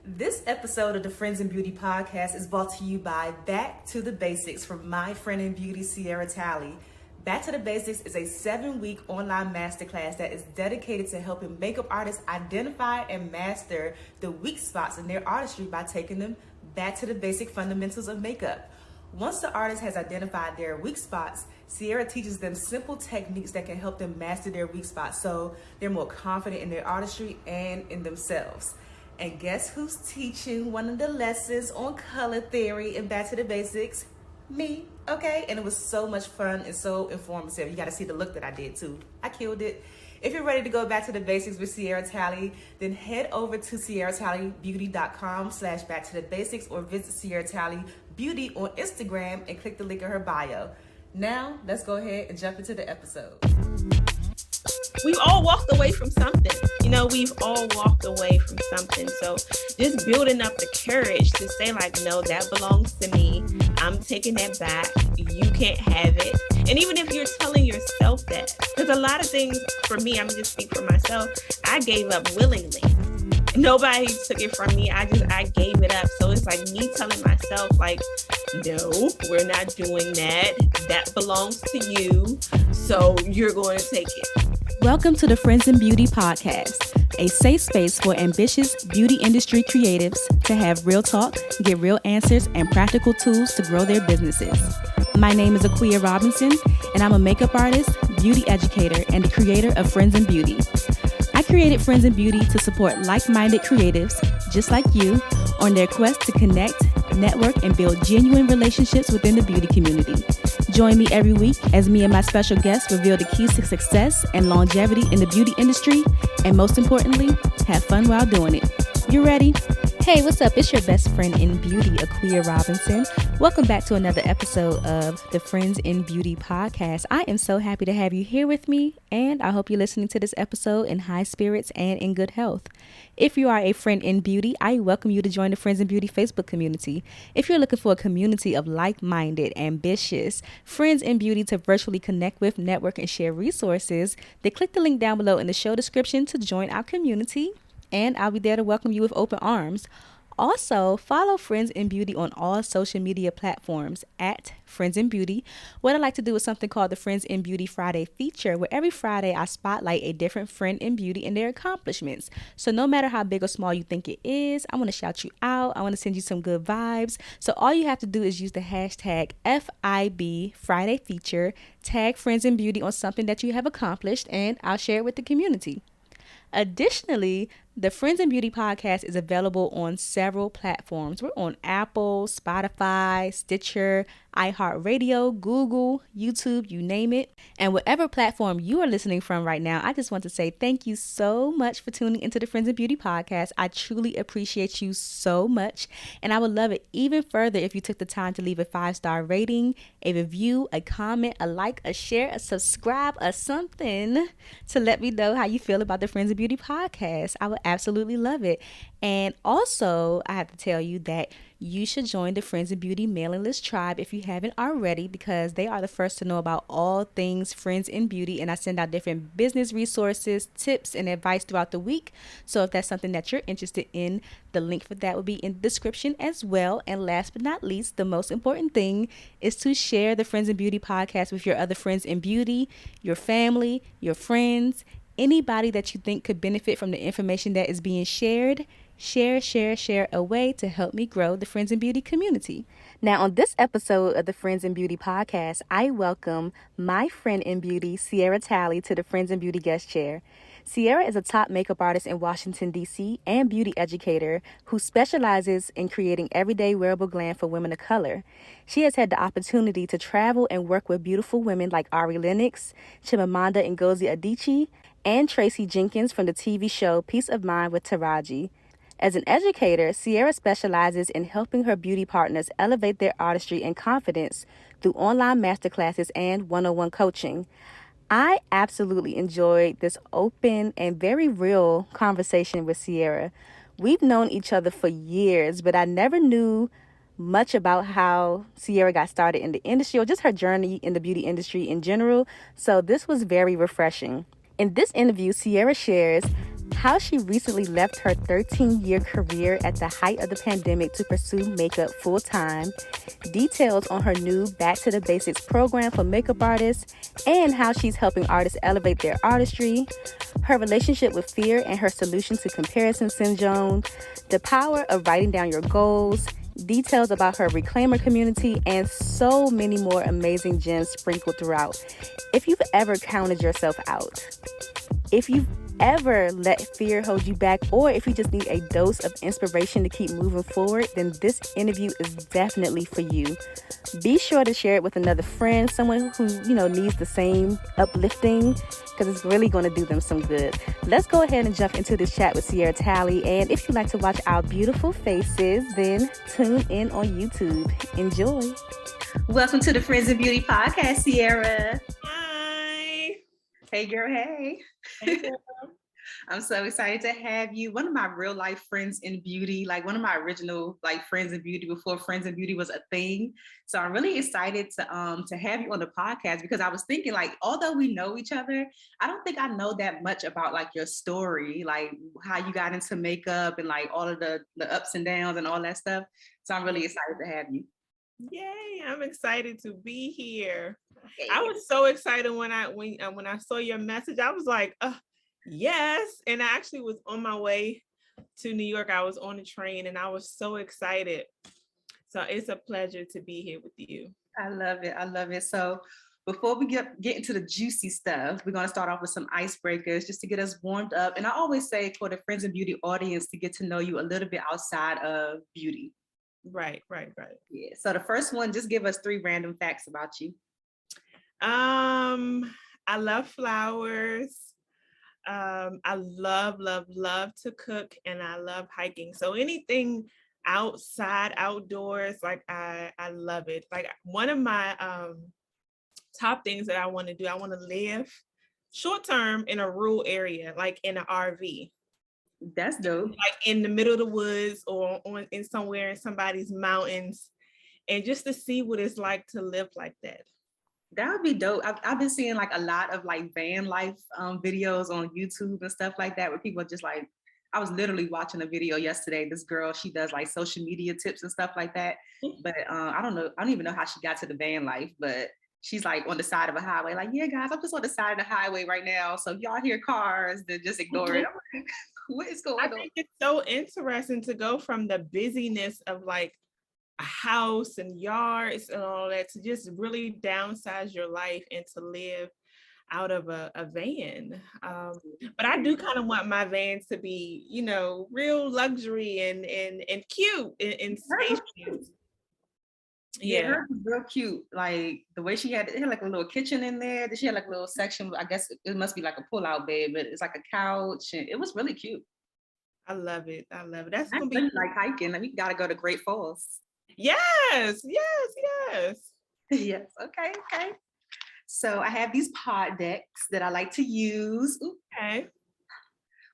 This episode of the Friends in Beauty podcast is brought to you by Back to the Basics from my friend in beauty, Ciara Talley. Back to the Basics is a 7-week online masterclass that is dedicated to helping makeup artists identify and master the weak spots in their artistry by taking them back to the basic fundamentals of makeup. Once the artist has identified their weak spots, Ciara teaches them simple techniques that can help them master their weak spots so they're more confident in their artistry and in themselves. And guess who's teaching one of the lessons on color theory and Back to the Basics? Me, okay? And it was so much fun and so informative. You got to see the look that I did too. I killed it. If you're ready to go back to the basics with Ciara Talley, then head over to ciaratalleybeauty.com/back to the basics or visit Ciara Talley Beauty on Instagram and click the link in her bio. Now, let's go ahead and jump into the episode. We've all walked away from something. We've all walked away from something. So just building up the courage to say no, that belongs to me. I'm taking that back. You can't have it. And even if you're telling yourself that, because a lot of things for me, I'm just speak for myself, I gave up willingly. Nobody took it from me. I gave it up. So it's me telling myself no, we're not doing that. That belongs to you. So you're going to take it. Welcome to the Friends in Beauty podcast, a safe space for ambitious beauty industry creatives to have real talk, get real answers, and practical tools to grow their businesses. My name is Aquia Robinson, and I'm a makeup artist, beauty educator, and the creator of Friends in Beauty. I created Friends in Beauty to support like-minded creatives, just like you, on their quest to connect, network, and build genuine relationships within the beauty community. Join me every week as me and my special guests reveal the keys to success and longevity in the beauty industry, and most importantly, have fun while doing it. You ready? Hey, what's up? It's your best friend in beauty, Aquia Robinson. Welcome back to another episode of the Friends in Beauty podcast. I am so happy to have you here with me, and I hope you're listening to this episode in high spirits and in good health. If you are a friend in beauty, I welcome you to join the Friends in Beauty Facebook community. If you're looking for a community of like-minded, ambitious friends in beauty to virtually connect with, network, and share resources, then click the link down below in the show description to join our community. And I'll be there to welcome you with open arms. Also, follow Friends in Beauty on all social media platforms at Friends in Beauty. What I like to do is something called the Friends in Beauty Friday feature, where every Friday I spotlight a different friend in beauty and their accomplishments. So no matter how big or small you think it is, I want to shout you out. I want to send you some good vibes. So all you have to do is use the hashtag FIB Friday feature, tag Friends in Beauty on something that you have accomplished, and I'll share it with the community. Additionally, the Friends in Beauty podcast is available on several platforms. We're on Apple, Spotify, Stitcher, iHeartRadio, Google, YouTube, you name it. And whatever platform you are listening from right now, I just want to say thank you so much for tuning into the Friends in Beauty podcast. I truly appreciate you so much. And I would love it even further if you took the time to leave a 5-star rating, a review, a comment, a like, a share, a subscribe, or something to let me know how you feel about the Friends in Beauty podcast. I would absolutely love it. And also, I have to tell you that you should join the Friends in Beauty mailing list tribe if you haven't already, because they are the first to know about all things Friends in Beauty, and I send out different business resources, tips, and advice throughout the week. So if that's something that you're interested in, the link for that will be in the description as well. And last but not least, the most important thing is to share the Friends in Beauty podcast with your other friends in beauty, your family, your friends, anybody that you think could benefit from the information that is being shared. Share away to help me grow the Friends in Beauty community. Now, on this episode of the Friends in Beauty podcast, I welcome my friend in beauty, Ciara Talley, to the Friends in Beauty guest chair. Ciara is a top makeup artist in Washington DC and beauty educator who specializes in creating everyday wearable glam for women of color. She has had the opportunity to travel and work with beautiful women like Ari Lennox, Chimamanda Ngozi Adichie, and Tracee Jenkins from the TV show Peace of Mind with Taraji. As an educator, Ciara specializes in helping her beauty partners elevate their artistry and confidence through online masterclasses and one-on-one coaching. I absolutely enjoyed this open and very real conversation with Ciara. We've known each other for years, but I never knew much about how Ciara got started in the industry or just her journey in the beauty industry in general. So this was very refreshing. In this interview, Ciara shares how she recently left her 13-year career at the height of the pandemic to pursue makeup full-time, details on her new Back to the Basics program for makeup artists, and how she's helping artists elevate their artistry, her relationship with fear and her solution to comparison syndrome, the power of writing down your goals, details about her reclaimer community, and so many more amazing gems sprinkled throughout. If you've ever counted yourself out, if you've ever let fear hold you back, or if you just need a dose of inspiration to keep moving forward, then this interview is definitely for you. Be sure to share it with another friend, someone who, needs the same uplifting, because it's really going to do them some good. Let's go ahead and jump into this chat with Ciara Talley. And if you'd like to watch our beautiful faces, then tune in on YouTube. Enjoy. Welcome to the Friends in Beauty podcast, Ciara. Hi. Hey, girl. Hey. Hey, girl. I'm so excited to have you. One of my real life friends in beauty, like one of my original friends in beauty before Friends in Beauty was a thing. So I'm really excited to have you on the podcast, because I was thinking, although we know each other, I don't think I know that much about your story, like how you got into makeup and all of the ups and downs and all that stuff. So I'm really excited to have you. Yay, I'm excited to be here. I was so excited when I saw your message. I was like, yes. And I actually was on my way to New York. I was on the train and I was so excited. So it's a pleasure to be here with you. I love it. I love it. So before we get into the juicy stuff, we're going to start off with some icebreakers just to get us warmed up. And I always say for the Friends in Beauty audience to get to know you a little bit outside of beauty. Right. Yeah. So the first one, just give us 3 random facts about you. I love flowers. I love to cook, and I love hiking. So anything outdoors, I love it. One of my top things that I want to do, I want to live short term in a rural area, like in an RV. That's dope. In the middle of the woods or in somewhere in somebody's mountains, and just to see what it's like to live like that. That would be dope. I've been seeing a lot of van life videos on YouTube and stuff like that, where people are just I was literally watching a video yesterday. This girl, she does social media tips and stuff like that. But I don't even know how she got to the van life, but she's on the side of a highway, yeah, guys, I'm just on the side of the highway right now. So if y'all hear cars, then just ignore it. I'm like, what is going on? I think it's so interesting to go from the busyness of a house and yards and all that to just really downsize your life and to live out of a van. But I do kind of want my vans to be, real luxury and cute and spacious. Yeah, hers was real cute. The way she had a little kitchen in there. Then she had a little section. I guess it must be a pull-out bed, but it's a couch, and it was really cute. I love it. That's gonna be hiking. We gotta go to Great Falls. Yes. Yes. Okay. So I have these pod decks that I like to use. Ooh. Okay.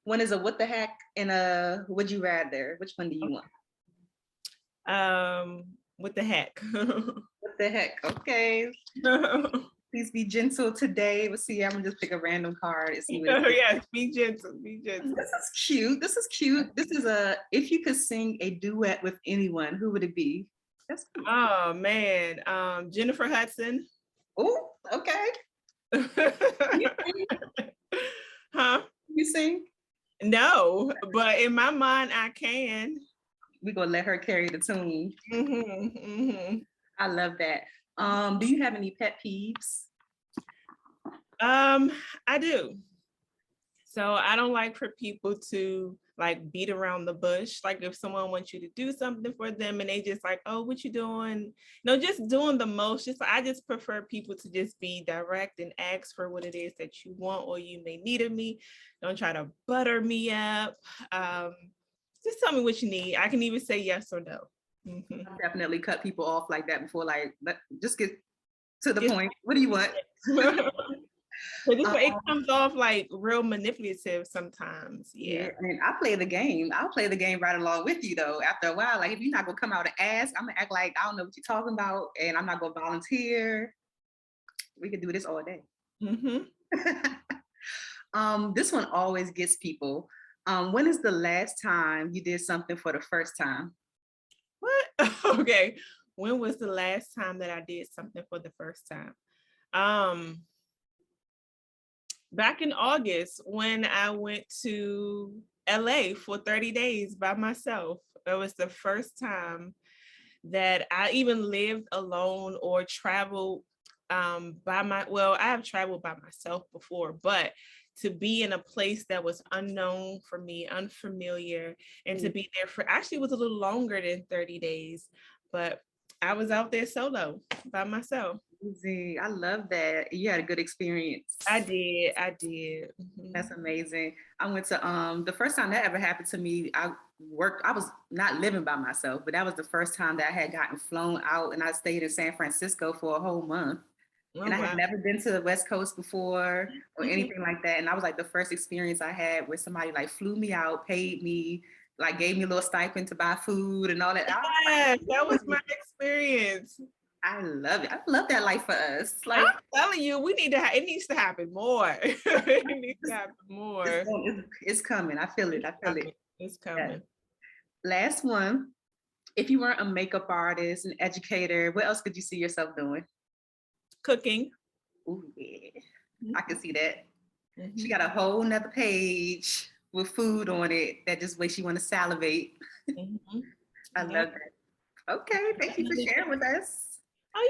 One is a what the heck and a would you rather. Which one do you want? What the heck? What the heck? Okay. Please be gentle today. Let's see. I'm gonna just pick a random card and see what yes, be gentle. This is cute. This is if you could sing a duet with anyone, who would it be? That's cool. Oh man. Jennifer Hudson. Oh, okay. Huh? You sing? No, but in my mind I can. We're gonna let her carry the tune. I love that. Do you have any pet peeves? I do. So I don't like for people to beat around the bush. If someone wants you to do something for them and they just oh, what you doing? Just doing the most. I just prefer people to just be direct and ask for what it is that you want or you may need of me. Don't try to butter me up. Just tell me what you need. I can even say yes or no. I've definitely cut people off like that before. Just get to the point. What do you want? So this way it comes off real manipulative sometimes. Yeah. I mean, I play the game. I'll play the game right along with you though. After a while, if you're not gonna come out and ask, I'm gonna act like I don't know what you're talking about, and I'm not gonna volunteer. We could do this all day. This one always gets people. When is the last time you did something for the first time? What? Okay. When was the last time that I did something for the first time? Back in August when I went to LA for 30 days by myself. It was the first time that I even lived alone or traveled I have traveled by myself before, but to be in a place that was unknown for me, unfamiliar, and to be there for actually was a little longer than 30 days, but I was out there solo by myself. Easy. I love that. You had a good experience. I did. Mm-hmm. That's amazing. I went to the first time that ever happened to me, I was not living by myself, but that was the first time that I had gotten flown out, and I stayed in San Francisco for a whole month. Oh, and I wow. had never been to the West Coast before or anything like that. And that was like the first experience I had where somebody like flew me out, paid me, like gave me a little stipend to buy food and all that. Yes, that was my experience. I love it. I love that life for us. Like, I'm telling you, it needs to happen more. It needs to happen more. It's coming. I feel it. It's coming. Yeah. Last one. If you weren't a makeup artist, an educator, what else could you see yourself doing? Cooking. Oh yeah, I can see that. She got a whole nother page with food on it that just makes you want to salivate. I love that. Okay, thank you for sharing with us. Oh,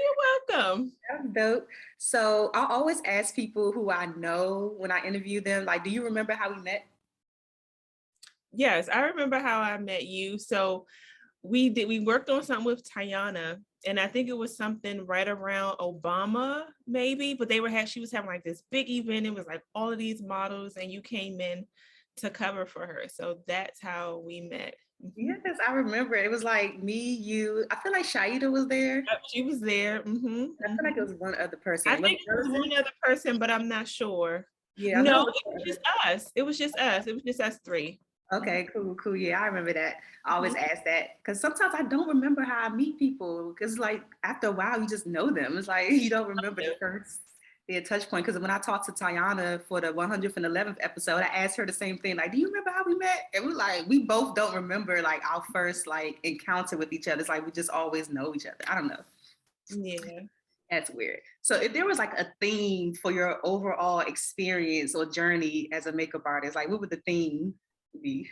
you're welcome. That's dope. So I always ask people who I know when I interview them, like, do you remember how we met? Yes, I remember how I met you. So we worked on something with Tiana, and I think it was something right around Obama, maybe, but she was having like this big event. It was like all of these models, and you came in to cover for her. So that's how we met. Yes, I remember. It was like me, you. I feel like Shaida was there. Yep, she was there. I feel like it was one other person. I think it was one other person, but I'm not sure. Yeah. No, it was just us. It was just us three. Okay, cool. Yeah, I remember that. I always ask that because sometimes I don't remember how I meet people because like after a while you just know them. It's like you don't remember the first touch point. Because when I talked to Tiana for the 111th episode, I asked her the same thing. Like, do you remember how we met? And we both don't remember like our first like encounter with each other. It's like we just always know each other. I don't know. Yeah. That's weird. So if there was like a theme for your overall experience or journey as a makeup artist, like what would the theme be?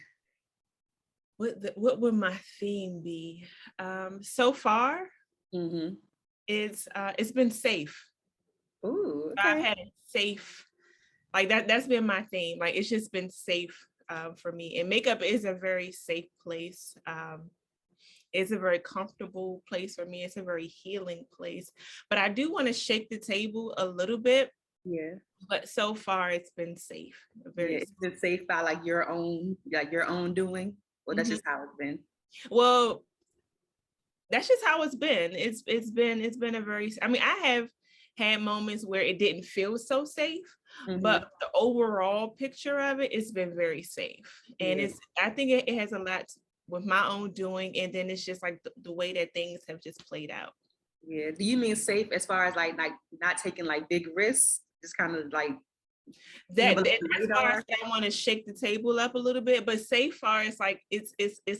What would my theme be? So far, it's been safe. Ooh, okay. I've had it safe. Like that's been my theme. Like it's just been safe for me. And makeup is a very safe place. It's a very comfortable place for me. It's a very healing place. But I do want to shake the table a little bit. Yeah. But so far it's been safe. It's been safe by like your own doing. Well, that's just how it's been. Well, that's just how it's been. It's been a very, I mean, I have had moments where it didn't feel so safe, but the overall picture of it's been very safe. And I think it has a lot with my own doing. And then it's just like the way that things have just played out. Yeah. Do you mean safe as far as like not taking like big risks? Just kind of like that's why I want to shake the table up a little bit, but safe far as like it's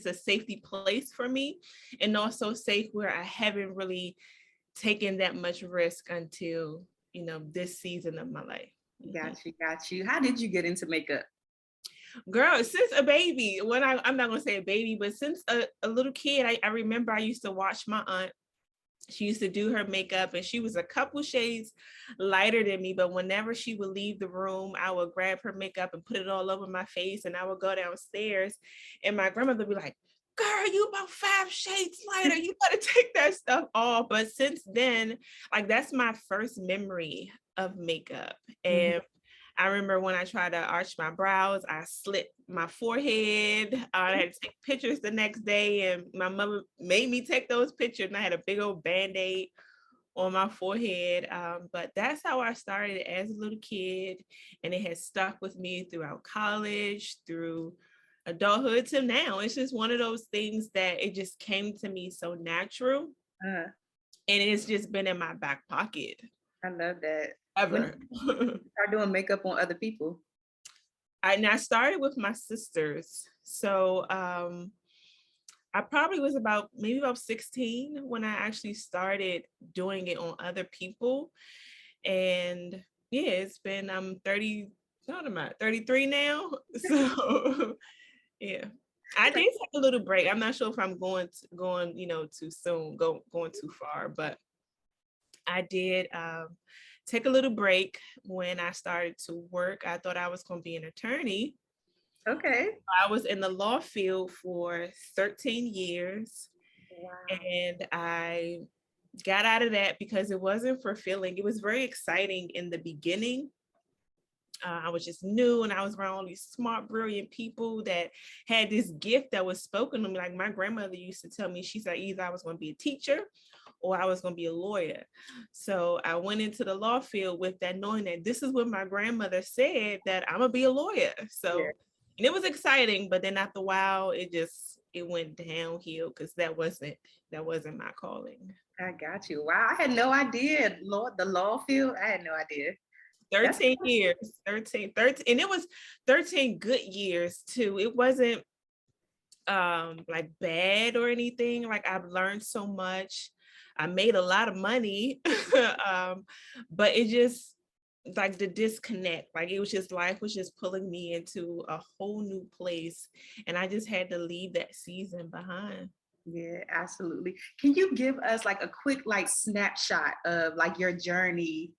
a safety place for me, and also safe where I haven't really taken that much risk until this season of my life. Got you. How did you get into makeup? Girl, since a baby, I'm not gonna say a baby, but since a little kid, I remember I used to watch my aunt. She used to do her makeup, and she was a couple shades lighter than me, but whenever she would leave the room, I would grab her makeup and put it all over my face, and I would go downstairs, and my grandmother would be like, girl, you about 5 shades lighter, you gotta take that stuff off. But since then, like that's my first memory of makeup. And I remember when I tried to arch my brows, I slit my forehead. I had to take pictures the next day, and my mother made me take those pictures, and I had a big old Band-Aid on my forehead. But that's how I started as a little kid, and it has stuck with me throughout college, through adulthood to now. It's just one of those things that it just came to me so natural, and it's just been in my back pocket. I love that. Ever. Start doing makeup on other people? I started with my sisters. So I probably was maybe about 16 when I actually started doing it on other people. And yeah, it's been, I'm 30, what am I, 33 now? So yeah. I did take a little break. I'm not sure if I'm going, too soon, going too far, but I did take a little break when I started to work. I thought I was going to be an attorney. Okay. I was in the law field for 13 years. Wow. And I got out of that because it wasn't fulfilling. It was very exciting in the beginning. I was just new and I was around all these smart, brilliant people that had this gift that was spoken to me. Like my grandmother used to tell me, she said either I was going to be a teacher or I was going to be a lawyer. So I went into the law field with that, knowing that this is what my grandmother said, that I'm going to be a lawyer. So, yeah. And it was exciting, but then after a while, it went downhill because that wasn't my calling. I got you. Wow, I had no idea. The law field, I had no idea. 13 years, 13, and it was 13 good years too. It wasn't like bad or anything. Like I've learned so much. I made a lot of money, but it just like the disconnect, like it was just, life was just pulling me into a whole new place. And I just had to leave that season behind. Yeah, absolutely. Can you give us like a quick like snapshot of like your journey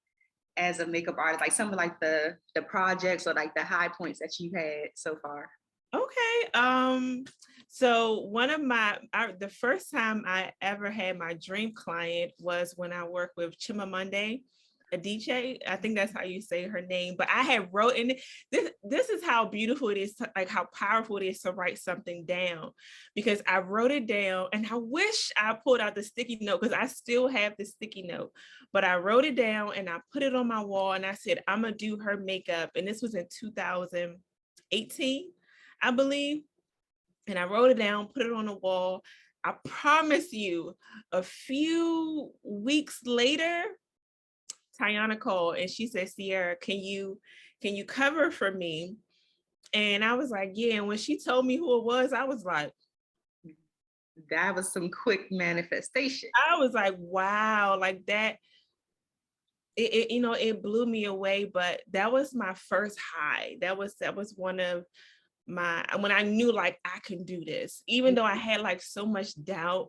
as a makeup artist, like some of like the projects or like the high points that you've had so far? Okay. So one of the first time I ever had my dream client was when I worked with Chimamanda Adichie. I think that's how you say her name, but I had wrote, and this is how beautiful it is, like how powerful it is to write something down, because I wrote it down and I wish I pulled out the sticky note because I still have the sticky note, but I wrote it down and I put it on my wall and I said, I'm gonna do her makeup. And this was in 2018, I believe. And I wrote it down, put it on the wall. I promise you, a few weeks later, Tiana called and she said, Ciara, can you cover for me? And I was like, yeah. And when she told me who it was, I was like, that was some quick manifestation. I was like, wow, like that. It blew me away. But that was my first high. That was one of when I knew like I can do this, even though I had like so much doubt.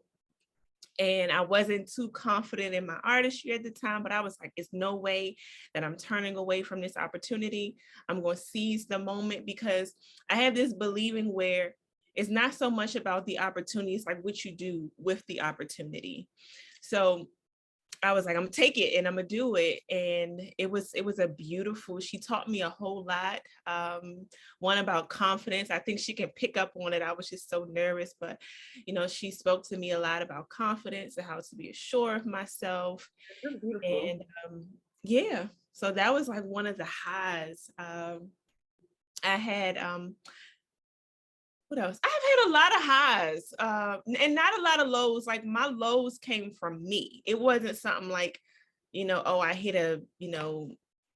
And I wasn't too confident in my artistry at the time, but I was like, it's no way that I'm turning away from this opportunity. I'm going to seize the moment, because I have this believing where it's not so much about the opportunities, like what you do with the opportunity. So I was like, I'm gonna take it and I'm gonna do it. And it was a beautiful, she taught me a whole lot. One about confidence. I think she can pick up on it. I was just so nervous, but she spoke to me a lot about confidence and how to be assured of myself. And yeah, so that was like one of the highs. I had, what else? I've had a lot of highs and not a lot of lows. Like my lows came from me. It wasn't something like, I hit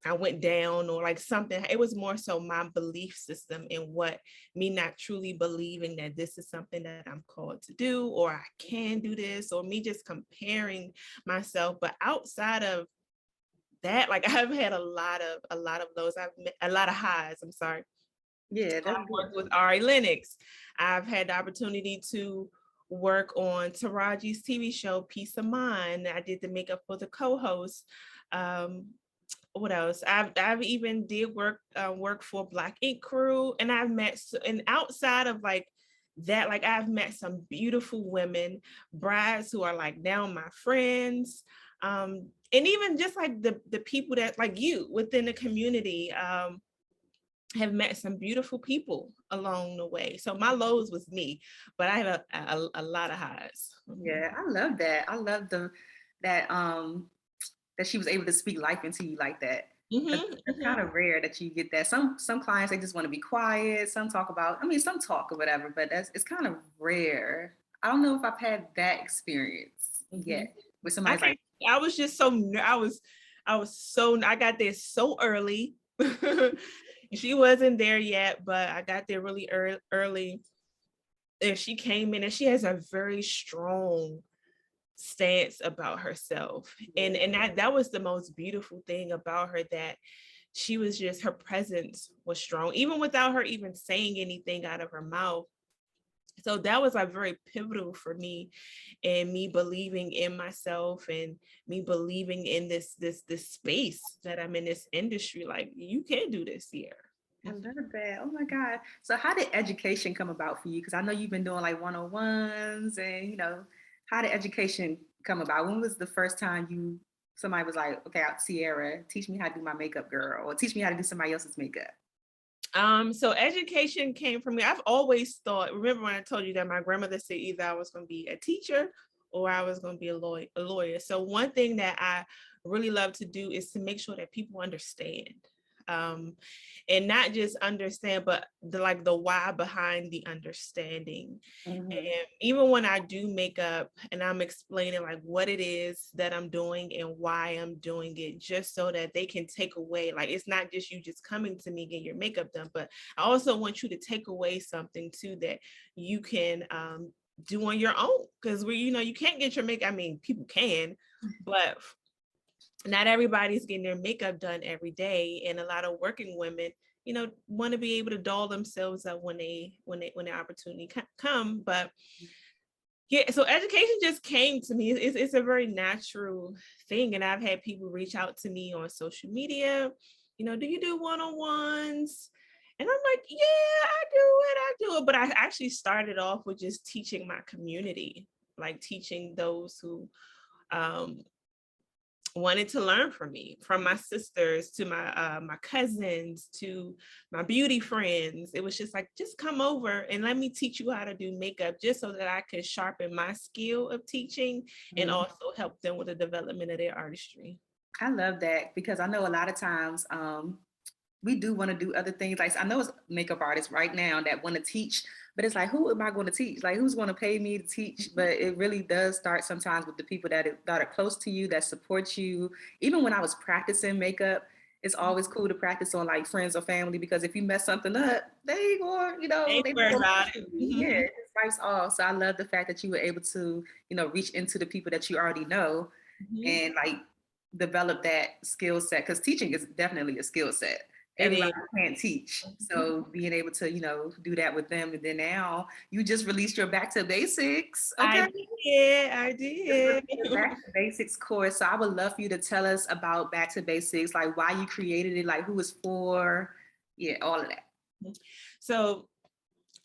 I went down or like something. It was more so my belief system and me not truly believing that this is something that I'm called to do, or I can do this, or me just comparing myself. But outside of that, like I've had a lot of lows. I've met a lot of highs. I'm sorry. Yeah, I've worked with Ari Lennox. I've had the opportunity to work on Taraji's TV show, Peace of Mind. I did the makeup for the co-host. What else? I've even did work for Black Ink Crew, and I've met, and outside of like that, like I've met some beautiful women, brides who are like now my friends. And even just like the people that like you within the community, have met some beautiful people along the way. So my lows was me, but I have a lot of highs. Yeah, I love that. I love that she was able to speak life into you like that. It's kind of rare that you get that. Some clients, they just want to be quiet. Some talk or whatever, but it's kind of rare. I don't know if I've had that experience yet with somebody. I was just so, I got there so early. She wasn't there yet, but I got there really early. And she came in and she has a very strong stance about herself. And that was the most beautiful thing about her, that she was just, her presence was strong, even without her even saying anything out of her mouth. So that was like very pivotal for me, and me believing in myself and me believing in this space that I'm in, this industry. Like, you can do this here. I love that. Oh my God. So how did education come about for you? Because I know you've been doing like 101s and, how did education come about? When was the first time somebody was like, okay, Ciara, teach me how to do my makeup, girl, or teach me how to do somebody else's makeup? So education came from me. I've always thought, remember when I told you that my grandmother said either I was going to be a teacher or I was going to be a lawyer. So one thing that I really love to do is to make sure that people understand. And not just understand, but the why behind the understanding. Mm-hmm. And even when I do makeup and I'm explaining like what it is that I'm doing and why I'm doing it, just so that they can take away, like, it's not just you just coming to me getting your makeup done, but I also want you to take away something too that you can do on your own. Because you can't get your makeup. I mean, people can, but not everybody's getting their makeup done every day, and a lot of working women, want to be able to doll themselves up when the opportunity come. But yeah, so education just came to me. It's a very natural thing, and I've had people reach out to me on social media. Do you do one-on-ones? And I'm like, yeah, I do it. But I actually started off with just teaching my community, like teaching those who wanted to learn from me, from my sisters to my cousins to my beauty friends. It was just like, just come over and let me teach you how to do makeup, just so that I could sharpen my skill of teaching and also help them with the development of their artistry. I love that, because I know a lot of times we do want to do other things. Like, I know it's makeup artists right now that want to teach, but it's like, who am I going to teach? Like, who's going to pay me to teach? But it really does start sometimes with the people that are close to you, that support you. Even when I was practicing makeup, it's always cool to practice on like friends or family, because if you mess something up, they go, they worry about it. Yeah, it just wipes off. So I love the fact that you were able to, reach into the people that you already know and like develop that skill set, because teaching is definitely a skill set. Everybody can't teach. So being able to, do that with them. And then now you just released your Back to Basics. Okay. I did. Back to Basics course. So I would love for you to tell us about Back to Basics, like why you created it, like who it's for. Yeah, all of that. So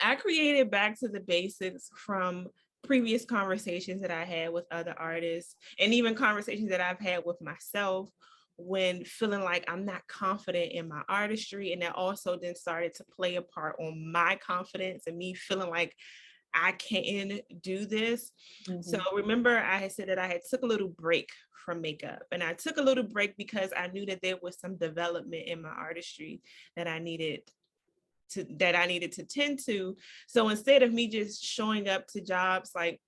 I created Back to the Basics from previous conversations that I had with other artists, and even conversations that I've had with myself, when feeling like I'm not confident in my artistry. And that also then started to play a part on my confidence and me feeling like I can do this. So remember, I had said that I had took a little break from makeup, and I took a little break because I knew that there was some development in my artistry that I needed to tend to. So instead of me just showing up to jobs like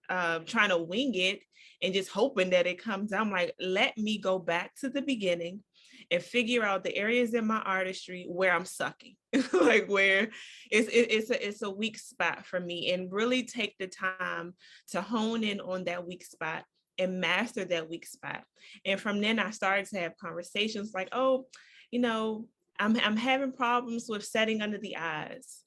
trying to wing it and just hoping that it comes, I'm like, let me go back to the beginning and figure out the areas in my artistry where I'm sucking, like where it's a weak spot for me, and really take the time to hone in on that weak spot and master that weak spot. And from then I started to have conversations like, oh, I'm having problems with setting under the eyes.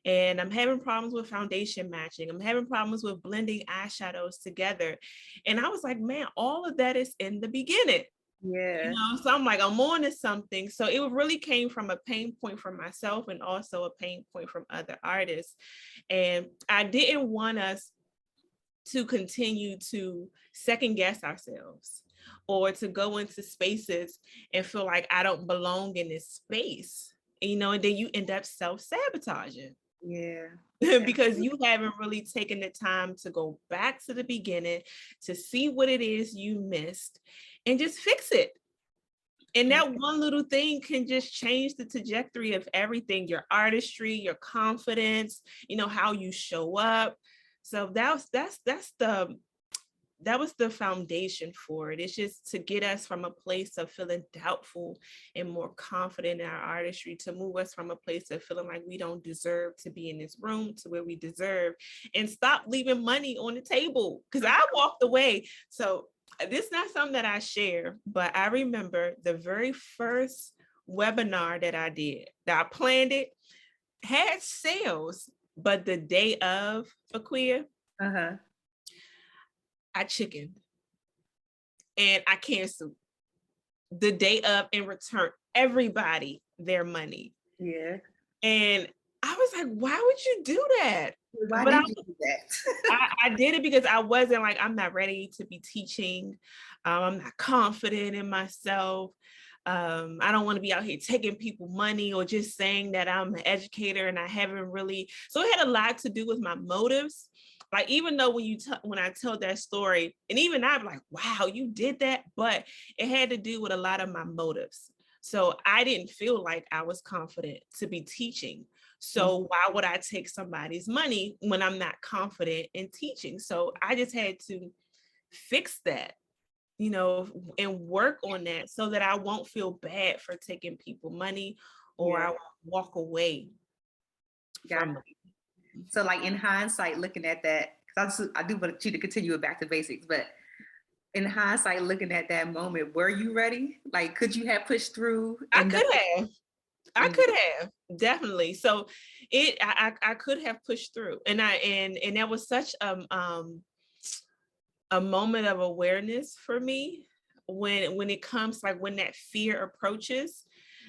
And I'm having problems with foundation matching. I'm having problems with blending eyeshadows together. And I was like, man, all of that is in the beginning. Yeah. So I'm like, I'm on to something. So it really came from a pain point for myself and also a pain point from other artists. And I didn't want us to continue to second guess ourselves, or to go into spaces and feel like I don't belong in this space. And then you end up self-sabotaging. Yeah. Because you haven't really taken the time to go back to the beginning to see what it is you missed and just fix it. And that one little thing can just change the trajectory of everything, your artistry, your confidence, how you show up. So that's that was the foundation for it. It's just to get us from a place of feeling doubtful and more confident in our artistry, to move us from a place of feeling like we don't deserve to be in this room to where we deserve, and stop leaving money on the table. Because I walked away. So this is not something that I share, but I remember the very first webinar that I did, that I planned it, had sales, but the day of, Aquia, I chickened and I canceled the day of and returned everybody their money. Yeah. And I was like, why would you do that? Why did you do that? I did it because I wasn't like, I'm not ready to be teaching. I'm not confident in myself. I don't want to be out here taking people money or just saying that I'm an educator, and I haven't really. So it had a lot to do with my motives. Like, even though when I tell that story, and even I'm like, wow, you did that, but it had to do with a lot of my motives. So I didn't feel like I was confident to be teaching. So why would I take somebody's money when I'm not confident in teaching? So I just had to fix that, you know, and work on that so that I won't feel bad for taking people money, or I won't walk away from it. So like in hindsight, looking at that, because I do want you to continue it back to basics, but in hindsight, looking at that moment, were you ready? Like, could you have pushed through? I could have, definitely. So I could have pushed through, and that was such a moment of awareness for me when it comes, like, when that fear approaches,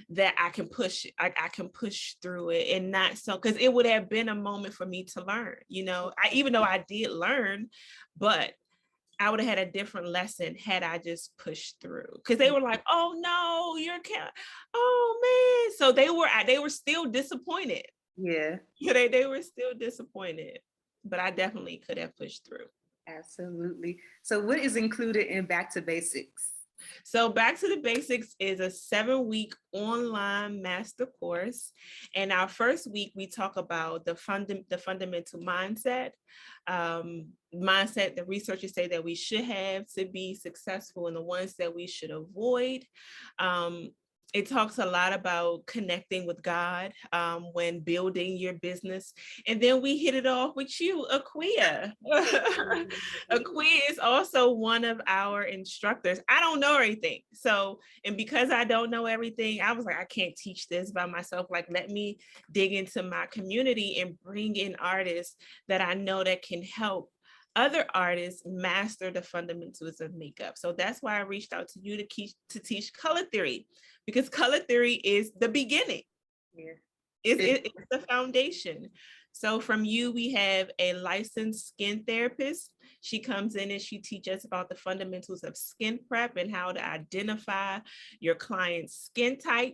that I can push it. I can push through it, and not so, because it would have been a moment for me to learn, you know, even though I did learn, but I would have had a different lesson had I just pushed through, because they were like, oh no, oh man. So they were still disappointed. Yeah. They were still disappointed, but I definitely could have pushed through. Absolutely. So what is included in Back to Basics? So Back to the Basics is a 7-week online master course. And our first week, we talk about the fundamental mindset, the researchers say that we should have to be successful, and the ones that we should avoid. It talks a lot about connecting with God when building your business. And then we hit it off with you, Aquia. Aquia is also one of our instructors. I don't know everything. So, and because I don't know everything, I was like, I can't teach this by myself. Like, let me dig into my community and bring in artists that I know that can help other artists master the fundamentals of makeup. So that's why I reached out to you to teach color theory, because color theory is the beginning. Yeah. It's the foundation. So from you, we have a licensed skin therapist. She comes in and she teaches us about the fundamentals of skin prep and how to identify your client's skin type.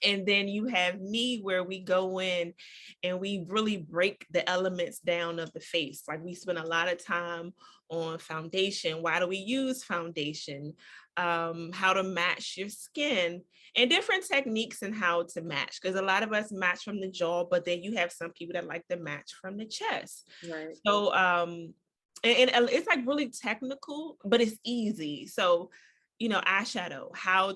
And then you have me, where we go in and we really break the elements down of the face. Like, we spend a lot of time on foundation. Why do we use foundation? How to match your skin, and different techniques and how to match. Because a lot of us match from the jaw, but then you have some people that like to match from the chest. Right. So, and it's like really technical, but it's easy. So, you know, eyeshadow, how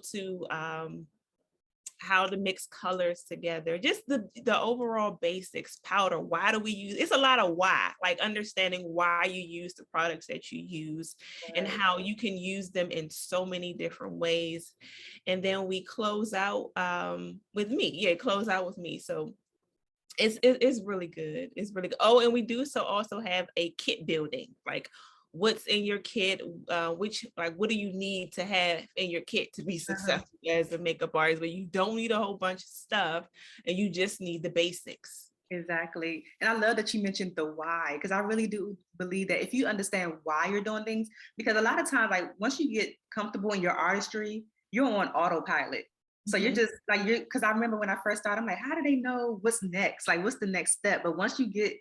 to mix colors together, just the overall basics. Powder, why do we use, it's a lot of why, like understanding why you use the products that you use, right, and how you can use them in so many different ways. And then we close out with me. So it's really good. It's really good. Oh, and we do also have a kit building, like what's in your kit, what do you need to have in your kit to be successful as a makeup artist, where you don't need a whole bunch of stuff and you just need the basics. Exactly. And I love that you mentioned the why, because I really do believe that if you understand why you're doing things, because a lot of times, like, once you get comfortable in your artistry, you're on autopilot. So you're just like, because I remember when I first started, I'm like, how do they know what's next? Like, what's the next step? But once you get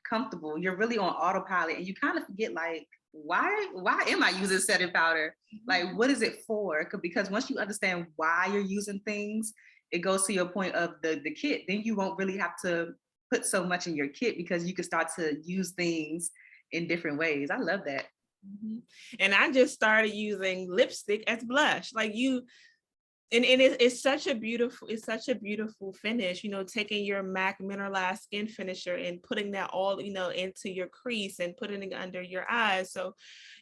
comfortable, you're really on autopilot, and you kind of forget, like, why am I using setting powder? Like, what is it for? Because once you understand why you're using things, it goes to your point of the kit. Then you won't really have to put so much in your kit, because you can start to use things in different ways. I love that. And I just started using lipstick as blush. Like it's such a beautiful finish, taking your MAC mineralized skin finisher and putting that all, into your crease and putting it under your eyes. So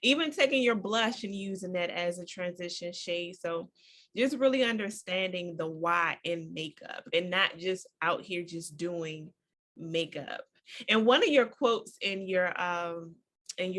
even taking your blush and using that as a transition shade. So just really understanding the why in makeup and not just out here just doing makeup. And one of your quotes in your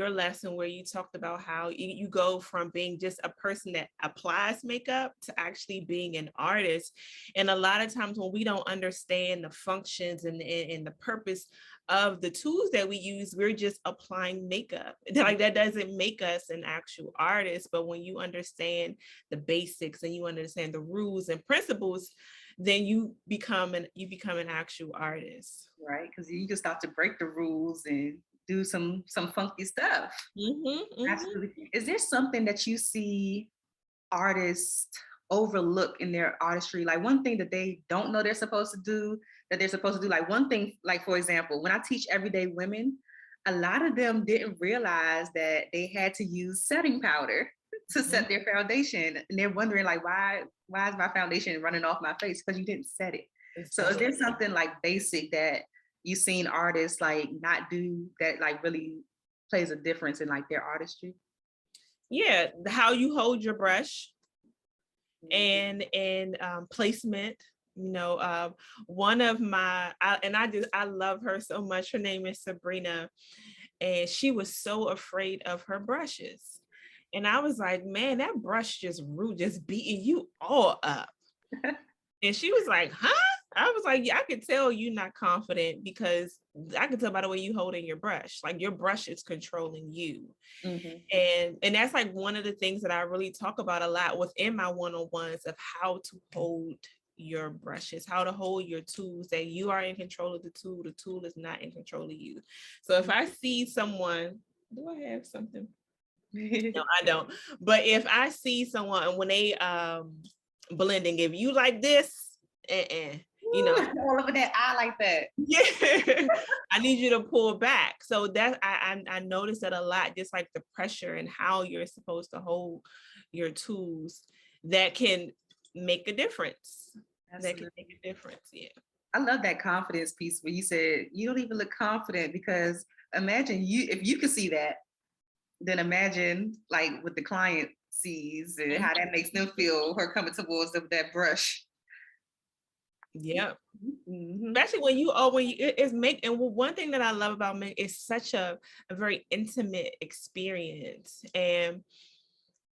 lesson where you talked about how you go from being just a person that applies makeup to actually being an artist. And a lot of times when we don't understand the functions and the purpose of the tools that we use, we're just applying makeup. Like that doesn't make us an actual artist. But when you understand the basics and you understand the rules and principles, then you become an actual artist. Right, because you just start to break the rules and do some funky stuff. Absolutely. Is there something that you see artists overlook in their artistry? Like one thing that they don't know they're supposed to do, like one thing, like for example, when I teach everyday women, a lot of them didn't realize that they had to use setting powder to set their foundation. And they're wondering like, why is my foundation running off my face? Because you didn't set it. So is there something like basic that you've seen artists like not do that like really plays a difference in like their artistry? Yeah, how you hold your brush and placement. One of my I love her so much. Her name is Sabrina, and she was so afraid of her brushes. And I was like, man, that brush just beating you all up. And she was like, huh? I was like, yeah, I could tell you're not confident because I could tell by the way you holding your brush. Like your brush is controlling you. And that's like one of the things that I really talk about a lot within my one-on-ones of how to hold your brushes, how to hold your tools, that you are in control of the tool is not in control of you. So if I see someone, do I have something? No, I don't. But if I see someone when they blending, if you like this, all over that eye like that. Yeah, I need you to pull back. So that I noticed that a lot, just like the pressure and how you're supposed to hold your tools, that can make a difference. Absolutely. That can make a difference. Yeah. I love that confidence piece where you said you don't even look confident, because imagine if you could see that, then imagine like what the client sees and how that makes them feel, her coming towards them with that brush. Yeah. Especially when it's make, and one thing that I love about make is such a very intimate experience. And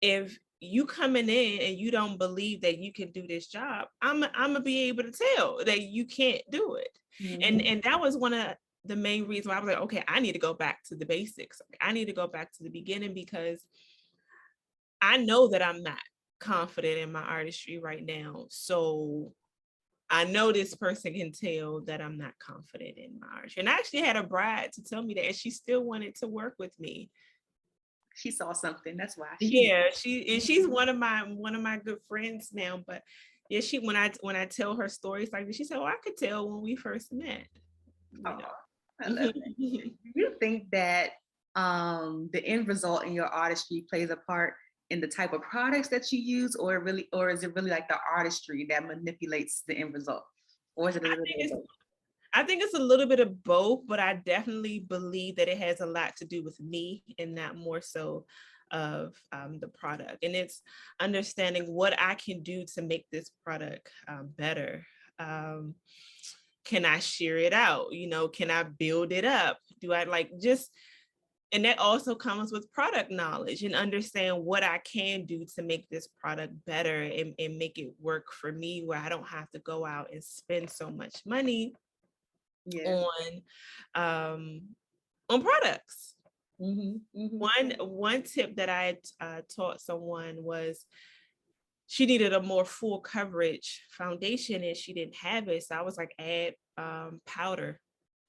if you coming in and you don't believe that you can do this job, I'm gonna be able to tell that you can't do it. And that was one of the main reasons why I was like, okay, I need to go back to the basics. I need to go back to the beginning, because I know that I'm not confident in my artistry right now. So I know this person can tell that I'm not confident in my artistry. And I actually had a bride to tell me that, and she still wanted to work with me. She saw something, that's why. She's one of my good friends now. But yeah, when I tell her stories like this, she said, "Oh, I could tell when we first met." I love that. Do you think that the end result in your artistry plays a part in the type of products that you use, or is it really like the artistry that manipulates the end result? Or is it I think it's a little bit of both, but I definitely believe that it has a lot to do with me and not more so of the product. And it's understanding what I can do to make this product better. Can I share it out? Can I build it up? Do I and that also comes with product knowledge and understand what I can do to make this product better and make it work for me, where I don't have to go out and spend so much money on products. One tip that I taught someone was she needed a more full coverage foundation and she didn't have it. So I was like, add powder.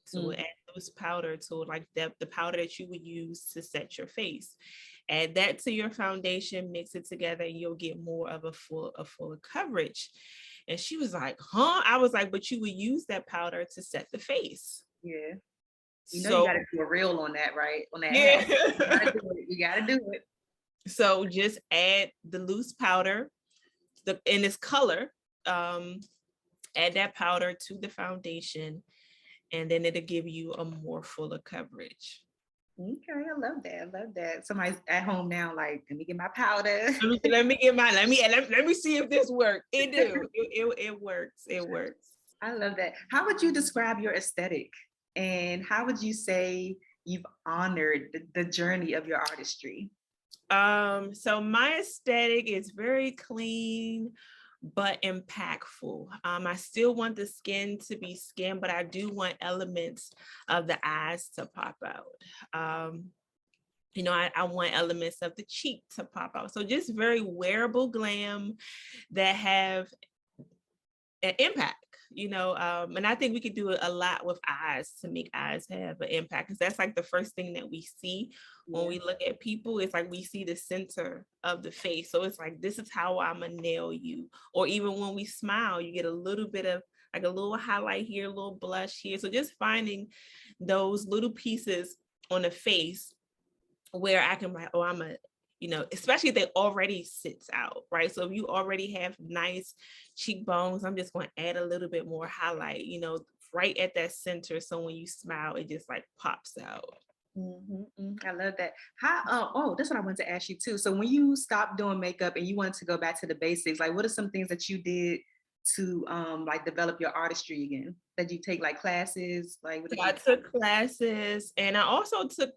So add loose powder to like the powder that you would use to set your face. Add that to your foundation, mix it together, and you'll get more of a full coverage. And she was like, huh? I was like, but you would use that powder to set the face. Yeah. You know, you So got to do a reel on that, right? On that yeah. hat. You got to do it. You got to do it. So just add the loose powder, in its color. Add that powder to the foundation, and then it'll give you a more fuller coverage. Okay, I love that. I love that. Somebody's at home now, like, let me get my powder. Let me get mine. Let me see if this works. It do. It works. It works. I love that. How would you describe your aesthetic, and how would you say you've honored the journey of your artistry? So my aesthetic is very clean but impactful. I still want the skin to be skin, but I do want elements of the eyes to pop out. I want elements of the cheek to pop out. So just very wearable glam that have an impact. And I think we could do a lot with eyes to make eyes have an impact, because that's like the first thing that we see when we look at people. It's like we see the center of the face. So it's like, this is how I'm gonna nail you. Or even when we smile, you get a little bit of like a little highlight here, a little blush here. So just finding those little pieces on the face where I can write, especially if they already sits out, right? So if you already have nice cheekbones, I'm just going to add a little bit more highlight, right at that center. So when you smile, it just like pops out. I love that. That's what I wanted to ask you too. So when you stopped doing makeup and you wanted to go back to the basics, like what are some things that you did to like develop your artistry again? Did you take like classes? I took classes, and I also took,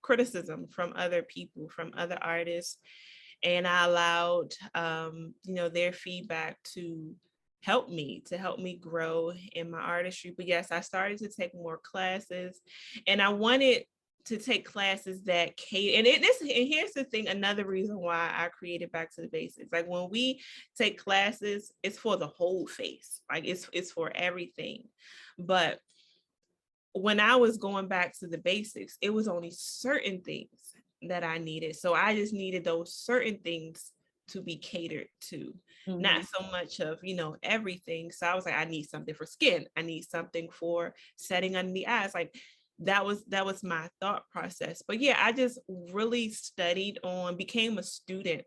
criticism from other people, from other artists, and I allowed their feedback to help me grow in my artistry. But yes, I started to take more classes, and I wanted to take classes that cater. And here's the thing, another reason why I created Back to the Basics. Like when we take classes, it's for the whole face, like it's for everything. But when I was going back to the basics, it was only certain things that I needed. So I just needed those certain things to be catered to, not so much of, everything. So I was like, I need something for skin. I need something for setting under the eyes. Like that was my thought process. But yeah, I just really became a student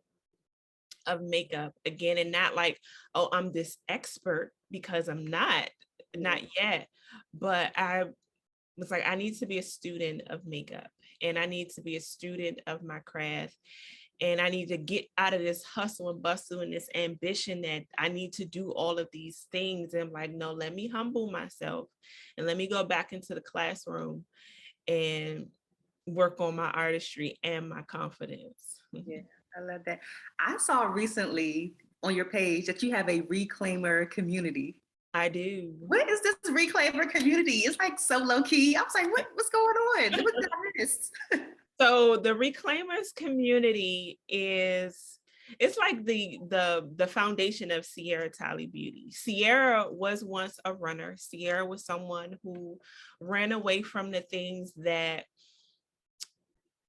of makeup again, and not like, oh, I'm this expert, because I'm not yet. But I was like, I need to be a student of makeup, and I need to be a student of my craft, and I need to get out of this hustle and bustle and this ambition that I need to do all of these things. And I'm like, no, let me humble myself and let me go back into the classroom and work on my artistry and my confidence. Yeah, I love that. I saw recently on your page that you have a reclaimer community. I do. What is this reclaimer community? It's like so low key. I was like, what's going on? What did I miss? So the Reclaimers community it's like the foundation of Ciara Talley Beauty. Ciara was once a runner. Ciara was someone who ran away from the things that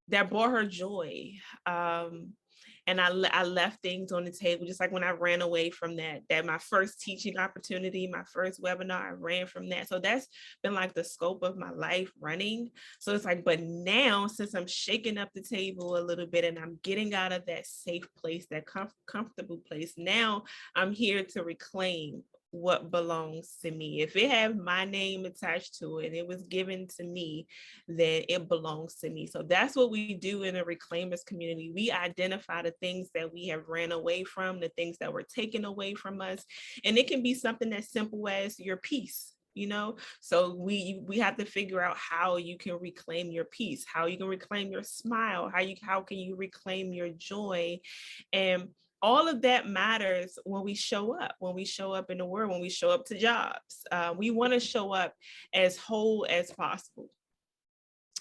brought her joy. And I left things on the table, just like when I ran away from that my first teaching opportunity, my first webinar, I ran from that. So that's been like the scope of my life, running. So it's like, but now since I'm shaking up the table a little bit and I'm getting out of that safe place, that comfortable place, now I'm here to reclaim what belongs to me. If it have my name attached to it, it was given to me, then it belongs to me. So that's what we do in a Reclaimers community. We identify the things that we have ran away from, the things that were taken away from us. And it can be something as simple as your peace. So we have to figure out how you can reclaim your peace, how you can reclaim your smile, how can you reclaim your joy. And all of that matters when we show up in the world, when we show up to jobs. We want to show up as whole as possible.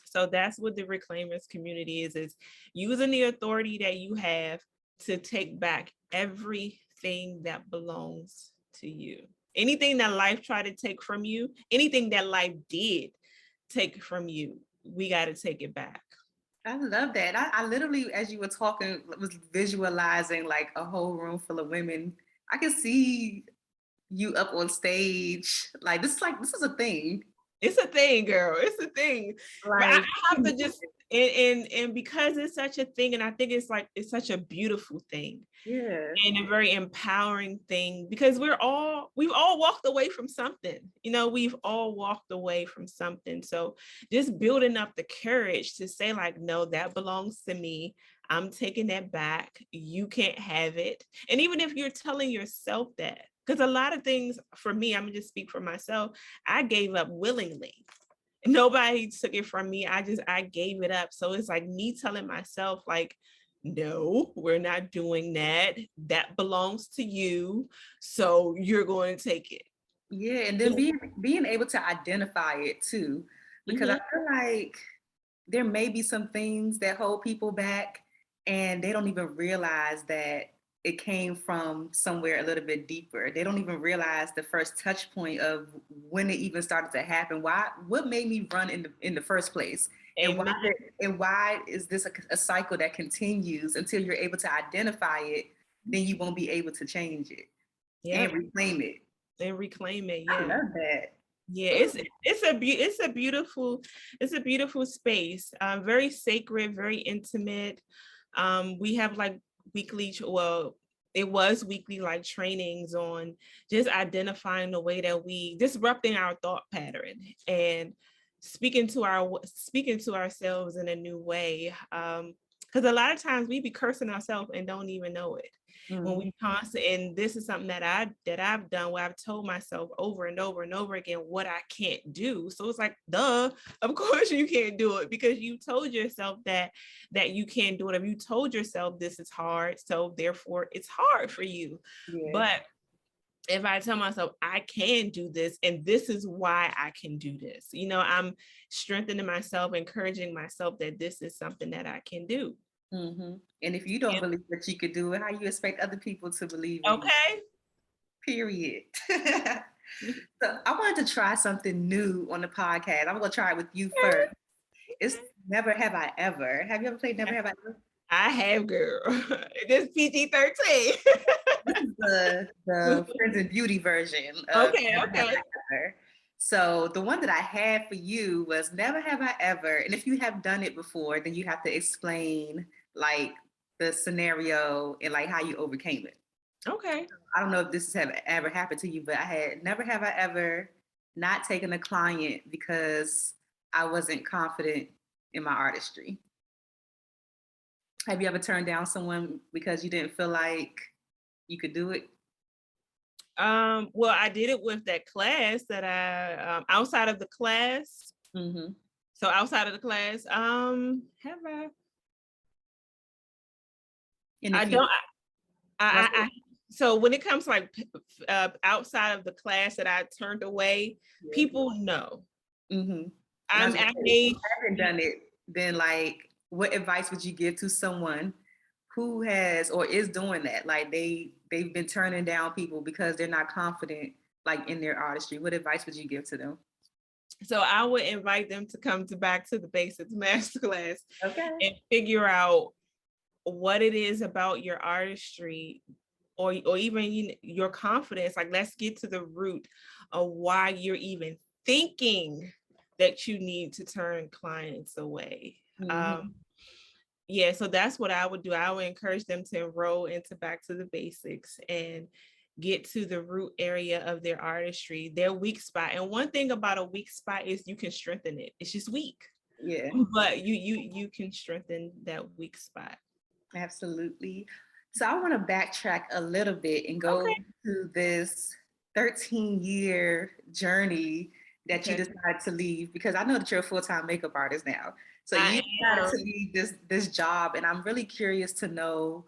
So that's what the Reclaimers community is using the authority that you have to take back everything that belongs to you. Anything that life tried to take from you, anything that life did take from you, we got to take it back. I love that. I literally, as you were talking, was visualizing like a whole room full of women. I can see you up on stage. Like this is a thing. It's a thing, girl. It's a thing. But I Like, have to just and because it's such a thing, and I think it's such a beautiful thing yeah. and a very empowering thing, because we've all walked away from something. We've all walked away from something. So just building up the courage to say, like, no, that belongs to me. I'm taking that back. You can't have it. And even if you're telling yourself that, because a lot of things for me, I'm gonna just speak for myself, I gave up willingly. Nobody took it from me. I gave it up. So it's like me telling myself, like, no, we're not doing that. That belongs to you. So you're going to take it. Yeah, and then being able to identify it too, because I feel like there may be some things that hold people back and they don't even realize that it came from somewhere a little bit deeper. They don't even realize the first touch point of when it even started to happen. What made me run in the first place? Amen. And why is this a cycle that continues until you're able to identify it? Then you won't be able to change it and reclaim it. And reclaim it. I Yeah. love that. Yeah, it's a beautiful space. Very sacred, very intimate. We have like it was weekly like trainings on just identifying the way that we disrupting our thought pattern and speaking to ourselves in a new way. Because a lot of times we be cursing ourselves and don't even know it. When we and this is something that I've done, where I've told myself over and over and over again what I can't do. So it's like, duh, of course you can't do it, because you told yourself that you can't do it. If you told yourself this is hard, so therefore it's hard for you. Yeah. But if I tell myself I can do this and this is why I can do this, I'm strengthening myself, encouraging myself that this is something that I can do. And if you don't believe that you could do it, how you expect other people to believe in Okay. you? Period. So I wanted to try something new on the podcast. I'm going to try it with you first. It's Never Have I Ever. Have you ever played Never Have I Ever? I have, girl. It is PG-13. This is the Friends in Beauty version of Never Have I Ever. So the one that I had for you was Never Have I Ever. And if you have done it before, then you have to explain like the scenario and like how you overcame it. Okay. I don't know if this has ever happened to you, but I had never have I ever not taken a client because I wasn't confident in my artistry. Have you ever turned down someone because you didn't feel like you could do it? Well, I did it with that class that I outside of the class. Mm-hmm. So outside of the class, have I? So when it comes to like outside of the class that I turned away, people know. Mm-hmm. If I haven't done it, then like, what advice would you give to someone who has or is doing that? Like they've been turning down people because they're not confident like in their artistry. What advice would you give to them? So I would invite them to come back to the basics masterclass, okay, and figure out what it is about your artistry or even your confidence. Like, let's get to the root of why you're even thinking that you need to turn clients away. Mm-hmm. So that's what I would do. I would encourage them to enroll into Back to the Basics and get to the root area of their artistry, their weak spot. And one thing about a weak spot is you can strengthen it. It's just weak. Yeah. But you can strengthen that weak spot. Absolutely. So I want to backtrack a little bit and go to this 13-year journey that you decided to leave, because I know that you're a full-time makeup artist now. So you decided to leave this job, and I'm really curious to know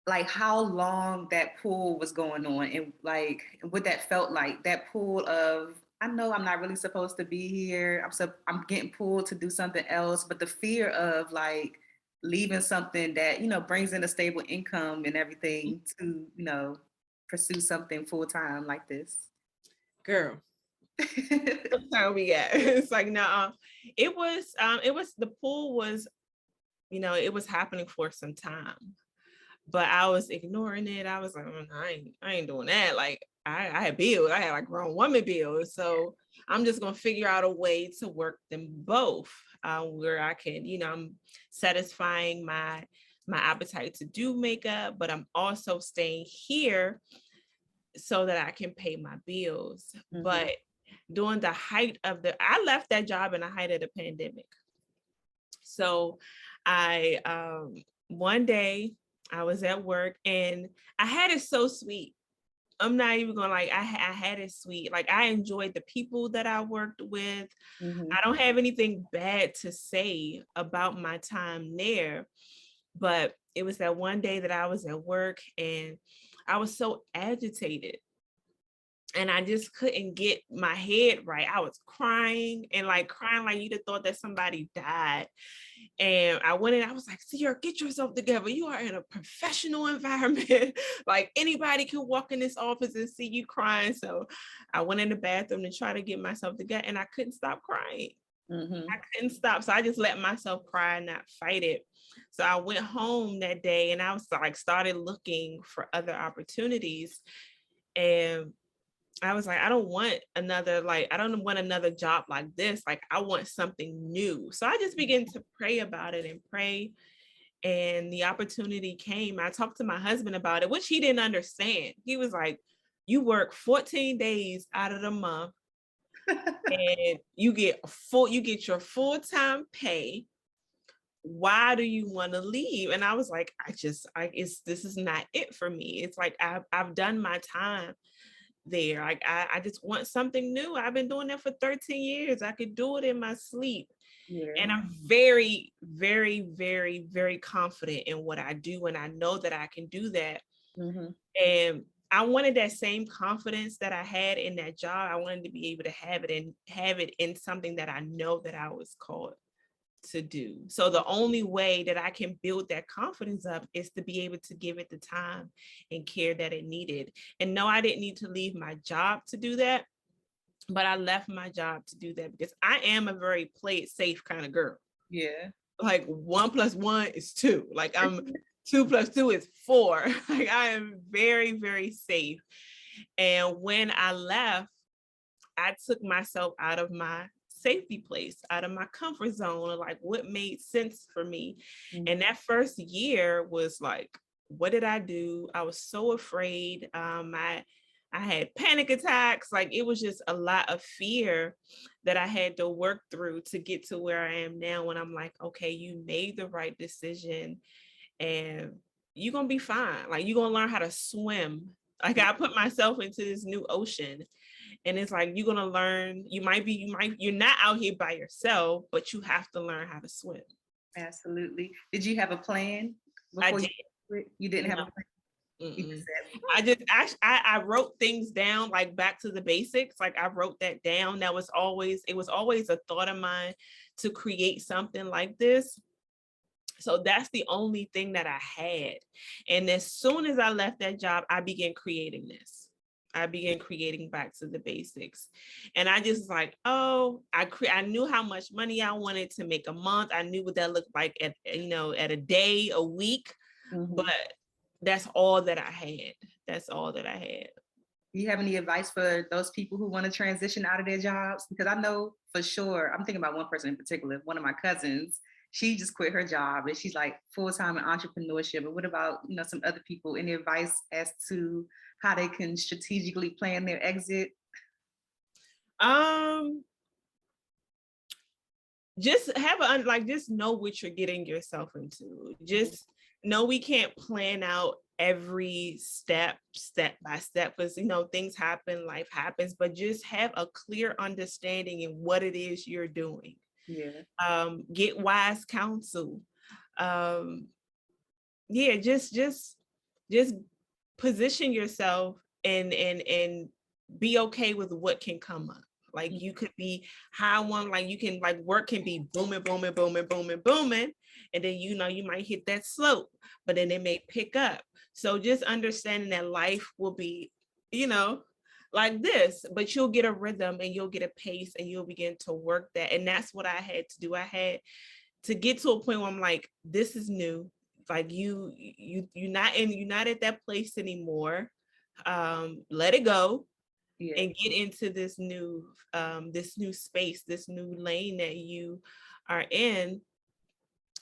like how long that pull was going on and like what that felt like, that pull of, I know I'm not really supposed to be here. I'm getting pulled to do something else, but the fear of like leaving something that, brings in a stable income and everything to, pursue something full-time like this. Girl. What time we at? It's like, no, it was the pool was, it was happening for some time, but I was ignoring it. I was like, I ain't doing that. Like I had bills. I had like grown woman bills. So I'm just gonna figure out a way to work them both, where I can, I'm satisfying my appetite to do makeup, but I'm also staying here so that I can pay my bills. Mm-hmm. But during the height of I left that job in the height of the pandemic. So I one day I was at work and I had it so sweet. I'm not even gonna I had it sweet. Like I enjoyed the people that I worked with. Mm-hmm. I don't have anything bad to say about my time there, but it was that one day that I was at work and I was so agitated and I just couldn't get my head right. I was crying like you'd have thought that somebody died. And I went in, I was like, Ciara, get yourself together. You are in a professional environment. Like anybody can walk in this office and see you crying. So I went in the bathroom to try to get myself together and I couldn't stop crying. Mm-hmm. I couldn't stop. So I just let myself cry and not fight it. So I went home that day and I was like, started looking for other opportunities. And I was like, I don't want another job like this. Like I want something new. So I just began to pray about it and pray. And the opportunity came. I talked to my husband about it, which he didn't understand. He was like, you work 14 days out of the month and you get your full-time pay. Why do you want to leave? And I was like, this is not it for me. It's like, I've done my time there. Like I just want something new. I've been doing that for 13 years. I could do it in my sleep. Yeah. And I'm very, very, very, very confident in what I do. And I know that I can do that. Mm-hmm. And I wanted that same confidence that I had in that job. I wanted to be able to have it in something that I know that I was called to do. So the only way that I can build that confidence up is to be able to give it the time and care that it needed. And no, I didn't need to leave my job to do that, but I left my job to do that because I am a very play it safe kind of girl. Yeah. Like 1 + 1 is 2. Like I'm 2 + 2 is 4. Like I am very, very safe. And when I left, I took myself out of my safety place, out of my comfort zone, of like what made sense for me. Mm-hmm. And that first year was like, what did I do? I was so afraid. I had panic attacks. Like it was just a lot of fear that I had to work through to get to where I am now, when I'm like, okay, you made the right decision and you're going to be fine. Like you're going to learn how to swim. Like I put myself into this new ocean. And it's like, you're going to learn, you're not out here by yourself, but you have to learn how to swim. Absolutely. Did you have a plan? I did. You didn't have a plan? I wrote things down, like back to the basics. Like I wrote that down. It was always a thought of mine to create something like this. So that's the only thing that I had. And as soon as I left that job, I began creating this. I began creating back to the basics. And I just like, I knew how much money I wanted to make a month. I knew what that looked like at a day, a week, mm-hmm. But that's all that I had. That's all that I had. Do you have any advice for those people who want to transition out of their jobs? Because I know for sure, I'm thinking about one person in particular, one of my cousins. She just quit her job and she's like full-time in entrepreneurship. But what about, some other people? Any advice as to how they can strategically plan their exit? Just just know what you're getting yourself into. Just know we can't plan out every step by step, because things happen, life happens, but just have a clear understanding in what it is you're doing. Yeah. Get wise counsel. Just position yourself and be okay with what can come up. Like you could be work can be booming, booming, booming, booming, booming. And then, you might hit that slope, but then it may pick up. So just understanding that life will be, like this, but you'll get a rhythm and you'll get a pace and you'll begin to work that. And that's what I had to do. I had to get to a point where I'm like, this is new. like you're not at that place anymore. Let it go. Yeah. And get into this new space, this new lane that you are in.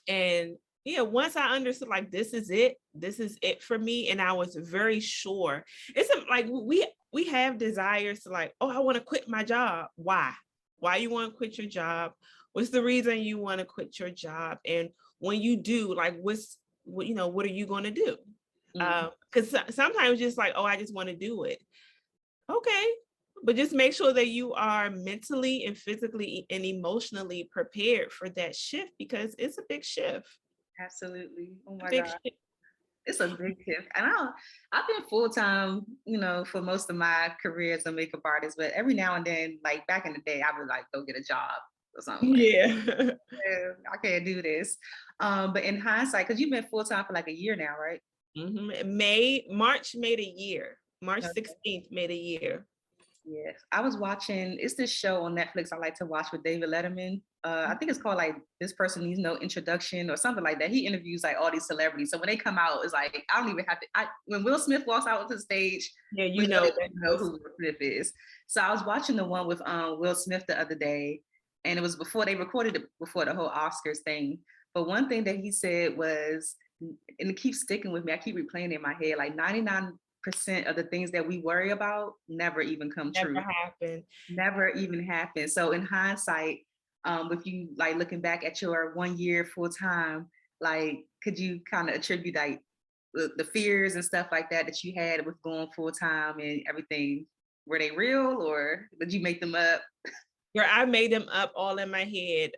And yeah, once I understood, like, this is it for me, and I was very sure. It's like we have desires to, like, oh, I want to quit my job. Why you want to quit your job? What's the reason you want to quit your job? And when you do, like, what are you going to do? Because sometimes just like, oh, I just want to do it. Okay, but just make sure that you are mentally and physically and emotionally prepared for that shift, because it's a big shift. Absolutely. Oh my God. Shift. It's a big shift. And I've been full-time, for most of my career as a makeup artist, but every now and then, like back in the day, I would like go get a job or something. Yeah. I can't do this. But in hindsight, because you've been full-time for like a year now, right? March made a year. March 16th made a year. Yes. I was watching, it's this show on Netflix I like to watch with David Letterman. I think it's called like This Person Needs No Introduction or something like that. He interviews like all these celebrities. So when they come out, it's like, I don't even have to, when Will Smith walks out onto the stage, you know who Will Smith is. So I was watching the one with Will Smith the other day, and it was before they recorded it, before the whole Oscars thing. But one thing that he said was, and it keeps sticking with me, I keep replaying it in my head, like 99% of the things that we worry about never even come true. Never even happen. So in hindsight, if you like looking back at your 1 year full time, like, could you kind of attribute like the fears and stuff like that you had with going full time and everything? Were they real, or did you make them up? Yeah, I made them up all in my head.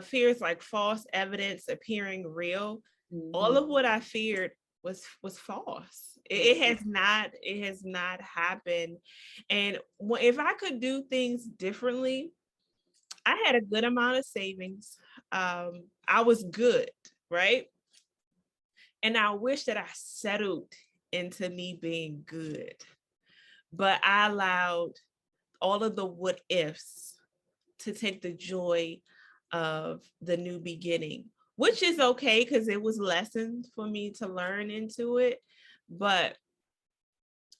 Fears like false evidence appearing real. All of what I feared was false. It has not happened. And if I could do things differently, I had a good amount of savings. I was good, right? And I wish that I settled into me being good, but I allowed all of the what ifs to take the joy of the new beginning, which is okay because it was lessons for me to learn into it. But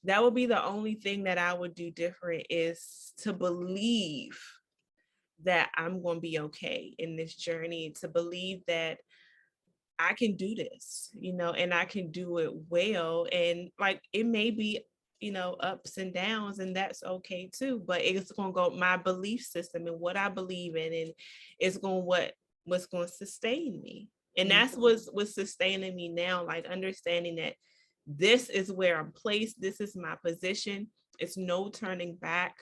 that would be the only thing that I would do different, is to believe that I'm going to be okay in this journey, to believe that I can do this, and I can do it well. And like, it may be, ups and downs, and that's okay too, but it's going to go my belief system and what I believe in, and it's going what's going to sustain me. And that's what's sustaining me now, like understanding that this is where I'm placed. This is my position. It's no turning back.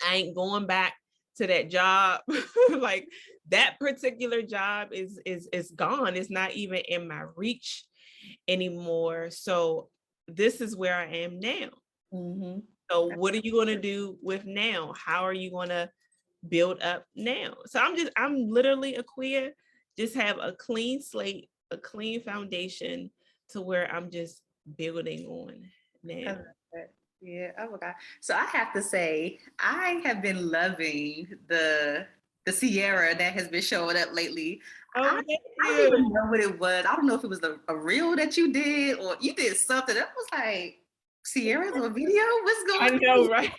I ain't going back to that job. Like, that particular job is gone. It's not even in my reach anymore. So this is where I am now. So what are you going to do with now? How are you going to build up now? So I'm literally a queer, just have a clean slate, a clean foundation to where I'm just building on now. Yeah, oh my God. So I have to say, I have been loving the Ciara that has been showing up lately. Oh, I don't even know what it was. I don't know if it was a reel that you did, or you did something that was like, Ciara's on video? What's going on? I know, right?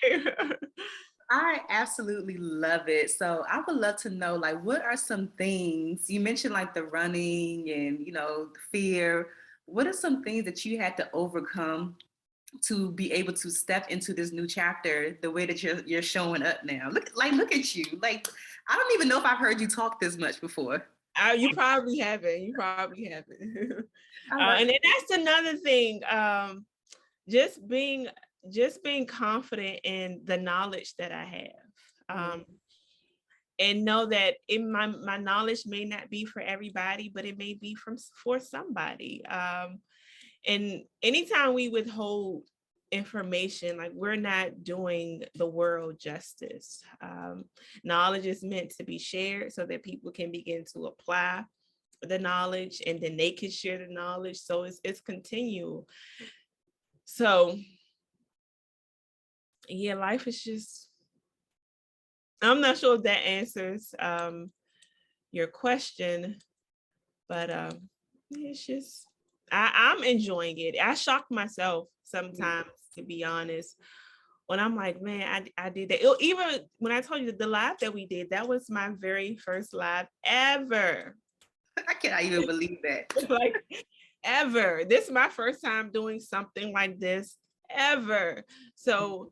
I absolutely love it. So I would love to know, like, what are some things, you mentioned like the running and, the fear. What are some things that you had to overcome to be able to step into this new chapter the way that you're showing up now? Look at you. Like, I don't even know if I've heard you talk this much before. You probably haven't. And then that's another thing. Just being confident in the knowledge that I have. And know that my knowledge may not be for everybody, but it may be for somebody. And anytime we withhold information, like, we're not doing the world justice. Knowledge is meant to be shared so that people can begin to apply the knowledge, and then they can share the knowledge. So it's continual. So yeah, life is just, I'm not sure if that answers your question, But it's just, I'm enjoying it. I shock myself sometimes, to be honest, when I'm like, man, I did that. Even when I told you the live that we did, that was my very first live ever. I cannot even believe that. Like, ever. This is my first time doing something like this ever. So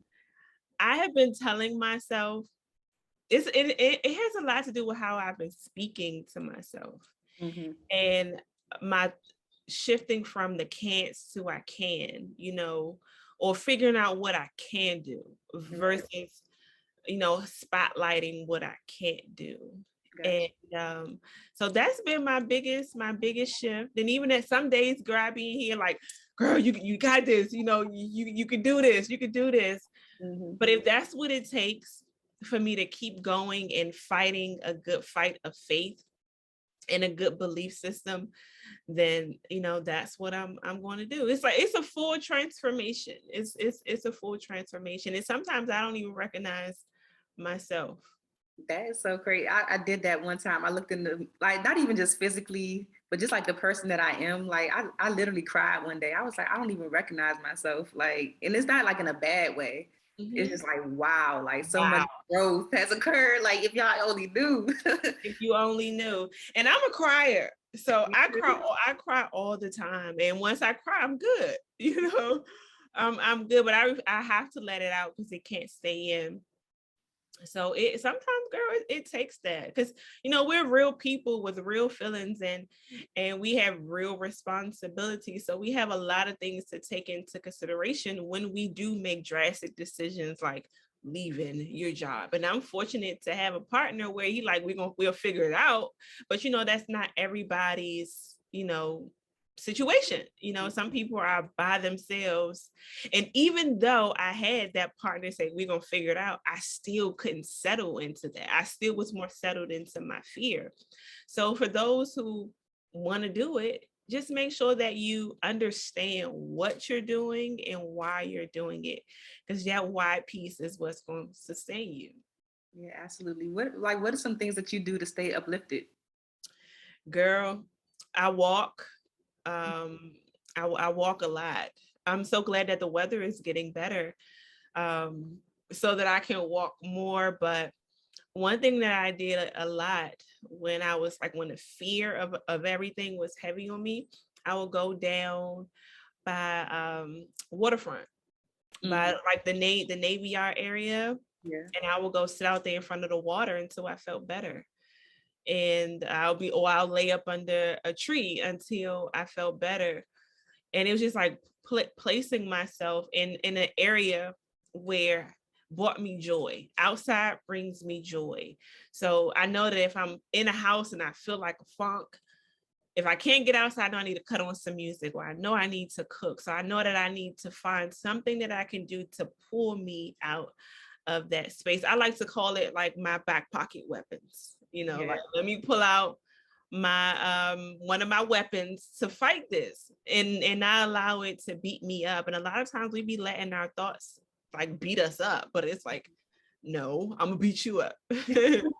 I have been telling myself, it has a lot to do with how I've been speaking to myself. And my shifting from the can'ts to I can, or figuring out what I can do versus, spotlighting what I can't do. Gotcha. And so that's been my biggest shift. And even at some days, girl, I be in here like, girl, you got this, you can do this, you can do this. But if that's what it takes for me to keep going and fighting a good fight of faith and a good belief system, then that's what I'm going to do. It's like it's a full transformation. It's a full transformation, and sometimes I don't even recognize myself. That is so great. I did that one time. I looked in the, like, not even just physically, but just like the person that I am. Like I literally cried one day. I was like, I don't even recognize myself. Like, and it's not like in a bad way. It's just like, wow, like so much growth has occurred. Like if y'all only knew. If you only knew. And I'm a crier. So I cry all the time. And once I cry, I'm good. I'm good, but I have to let it out because it can't stay in. So it sometimes, girl, it takes that, because we're real people with real feelings and we have real responsibilities. So we have a lot of things to take into consideration when we do make drastic decisions like leaving your job. And I'm fortunate to have a partner where he like, we'll figure it out. But that's not everybody's situation. Some people are by themselves, and even though I had that partner say we're gonna figure it out, I still couldn't settle into that. I still was more settled into my fear. So for those who want to do it, just make sure that you understand what you're doing and why you're doing it, because that why piece is what's going to sustain you. Yeah, absolutely. What are some things that you do to stay uplifted? Girl, I walk. I walk a lot. I'm so glad that the weather is getting better, so that I can walk more. But one thing that I did a lot when the fear of everything was heavy on me, I would go down by waterfront, by like the Navy Yard area, and I would go sit out there in front of the water until I felt better. And I'll lay up under a tree until I felt better. And it was just like placing myself in an area where brought me joy. Outside brings me joy. So I know that if I'm in a house and I feel like a funk, if I can't get outside, I know I need to cut on some music, or I know I need to cook. So I know that I need to find something that I can do to pull me out of that space. I like to call it like my back pocket weapons. Like, let me pull out my one of my weapons to fight this and not allow it to beat me up. And a lot of times we be letting our thoughts like beat us up, but it's like, no, I'm gonna beat you up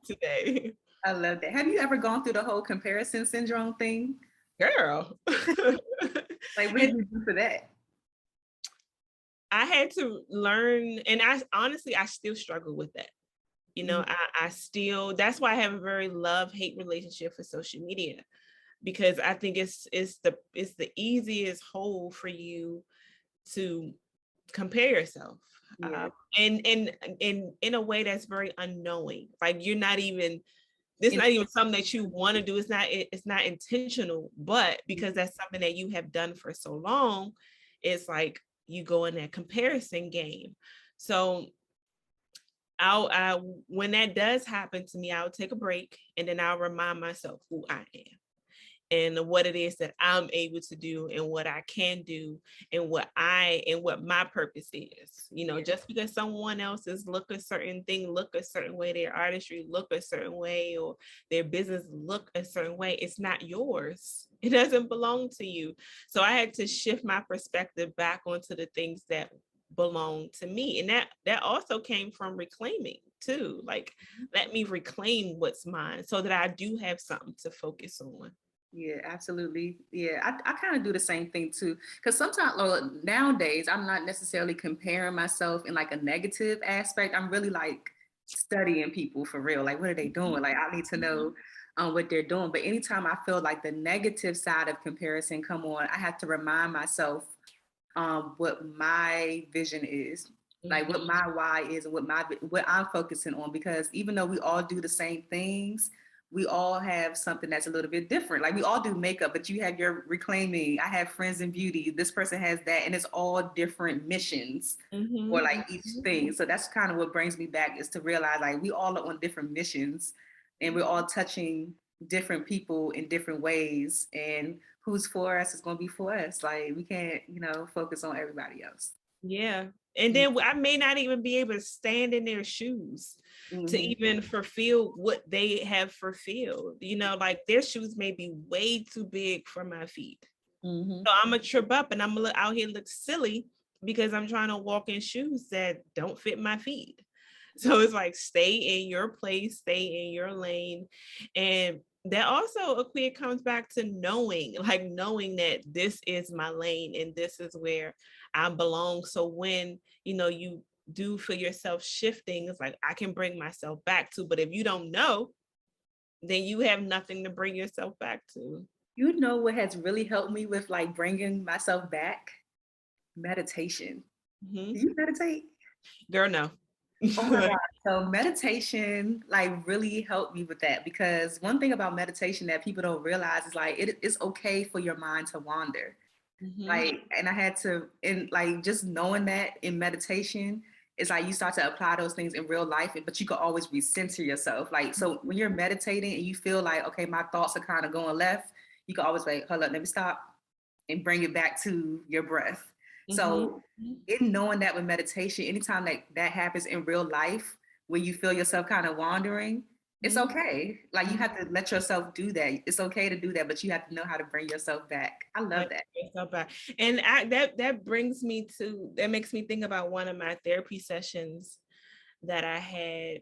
today. I love that. Have you ever gone through the whole comparison syndrome thing? Girl. Like, what did you do for that? I had to learn, and I still struggle with that. I still, that's why I have a very love-hate relationship with social media, because I think it's the easiest hole for you to compare yourself. And in a way that's very unknowing. Like it's not even something that you want to do. It's not intentional, but because that's something that you have done for so long, it's like you go in that comparison game. So when that does happen to me, I'll take a break and then I'll remind myself who I am and what it is that I'm able to do and what I can do and what my purpose is. Just because someone else look a certain way, their artistry look a certain way, or their business look a certain way, it's not yours. It doesn't belong to you. So I had to shift my perspective back onto the things that belong to me. And that also came from reclaiming too. Like, let me reclaim what's mine so that I do have something to focus on. Yeah, absolutely. Yeah, I kind of do the same thing too. Because sometimes, or nowadays, I'm not necessarily comparing myself in like a negative aspect. I'm really like studying people for real. Like, what are they doing? Like, I need to know what they're doing. But anytime I feel like the negative side of comparison come on, I have to remind myself what my vision is, like what my why is, and what I'm focusing on. Because even though we all do the same things, we all have something that's a little bit different. Like we all do makeup, but you have your reclaiming. I have friends in beauty. This person has that, and it's all different missions for like each thing. So that's kind of what brings me back is to realize like we all are on different missions, and we're all touching different people in different ways, and who's for us is going to be for us. Like we can't, focus on everybody else. Yeah. And then I may not even be able to stand in their shoes to even fulfill what they have fulfilled. Like their shoes may be way too big for my feet. So I'm gonna trip up and I'm gonna out here look silly because I'm trying to walk in shoes that don't fit my feet. So it's like, stay in your place, stay in your lane. And that also, Aquia, comes back to knowing that this is my lane and this is where I belong. So when, you do feel yourself shifting, it's like, I can bring myself back to, but if you don't know, then you have nothing to bring yourself back to. You know what has really helped me with like bringing myself back? Meditation. Do you meditate? Girl, no. Oh my God. So meditation like really helped me with that, because one thing about meditation that people don't realize is like it's okay for your mind to wander. Like, and I had to, and like just knowing that in meditation, it's like you start to apply those things in real life, but you can always recenter yourself. Like, so when you're meditating and you feel like, okay, my thoughts are kind of going left, you can always wait, hold up, let me stop and bring it back to your breath. So in knowing that with meditation, anytime that happens in real life, where you feel yourself kind of wandering, it's okay. Like you have to let yourself do that. It's okay to do that, but you have to know how to bring yourself back. I love that. And that makes me think about one of my therapy sessions that I had,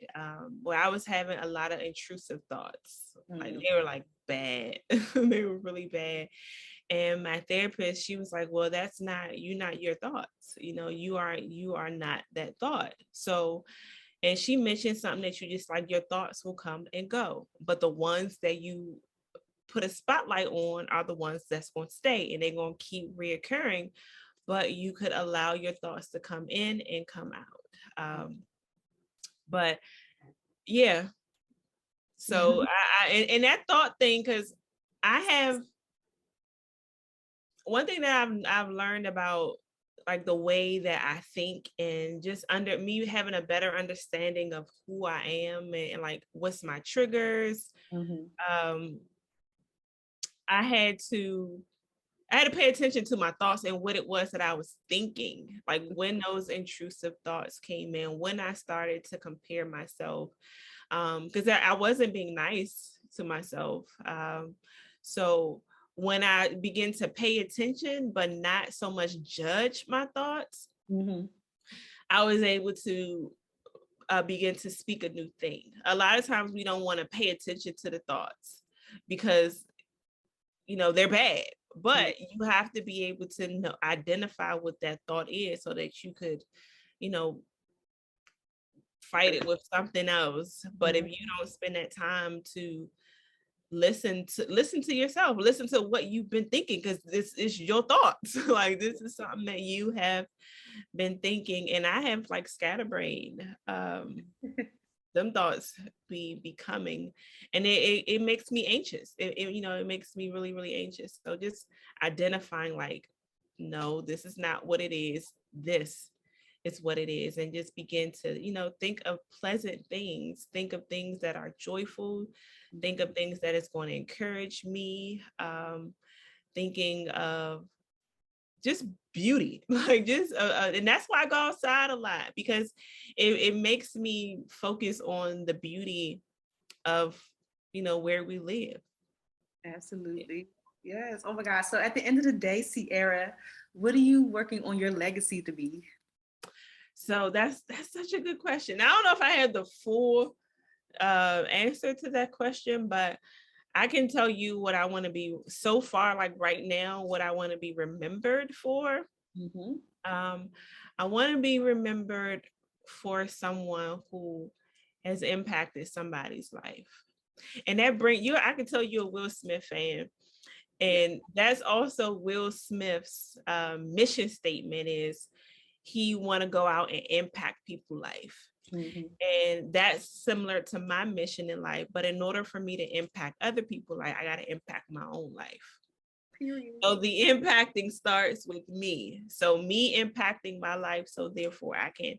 where I was having a lot of intrusive thoughts. Like they were like bad. They were really bad. And my therapist, she was like, well, you're not your thoughts. You are not that thought. So, and she mentioned something that you just like, your thoughts will come and go, but the ones that you put a spotlight on are the ones that's going to stay, and they're going to keep reoccurring, but you could allow your thoughts to come in and come out. But yeah, so and that thought thing, because I have one thing that I've learned about like the way that I think, and just under me having a better understanding of who I am and like what's my triggers. I had to pay attention to my thoughts and what it was that I was thinking, like when those intrusive thoughts came in, when I started to compare myself, because I wasn't being nice to myself. So when I begin to pay attention, but not so much judge my thoughts, I was able to begin to speak a new thing. A lot of times we don't want to pay attention to the thoughts because, they're bad, but you have to be able to identify what that thought is so that you could, fight it with something else. But if you don't spend that time to listen to yourself, listen to what you've been thinking, because this is your thoughts. Like this is something that you have been thinking, and I have like scatterbrain. Them thoughts be coming, and it makes me anxious. It makes me really, really anxious. So just identifying like, no, this is not what it is. This is what it is, and just begin to think of pleasant things, think of things that are joyful, think of things that is going to encourage me, thinking of just beauty, like just and that's why I go outside a lot, because it makes me focus on the beauty of where we live. Absolutely. Yes. Oh my God. So at the end of the day, Ciara, what are you working on your legacy to be? So that's such a good question. I don't know if I have the full answer to that question, but I can tell you what I want to be so far, like right now, what I want to be remembered for. I want to be remembered for someone who has impacted somebody's life. And that I can tell you're a Will Smith fan. And that's also Will Smith's mission statement is he want to go out and impact people's life. And that's similar to my mission in life. But in order for me to impact other people, like I got to impact my own life. Period. So the impacting starts with me. So me impacting my life. So therefore I can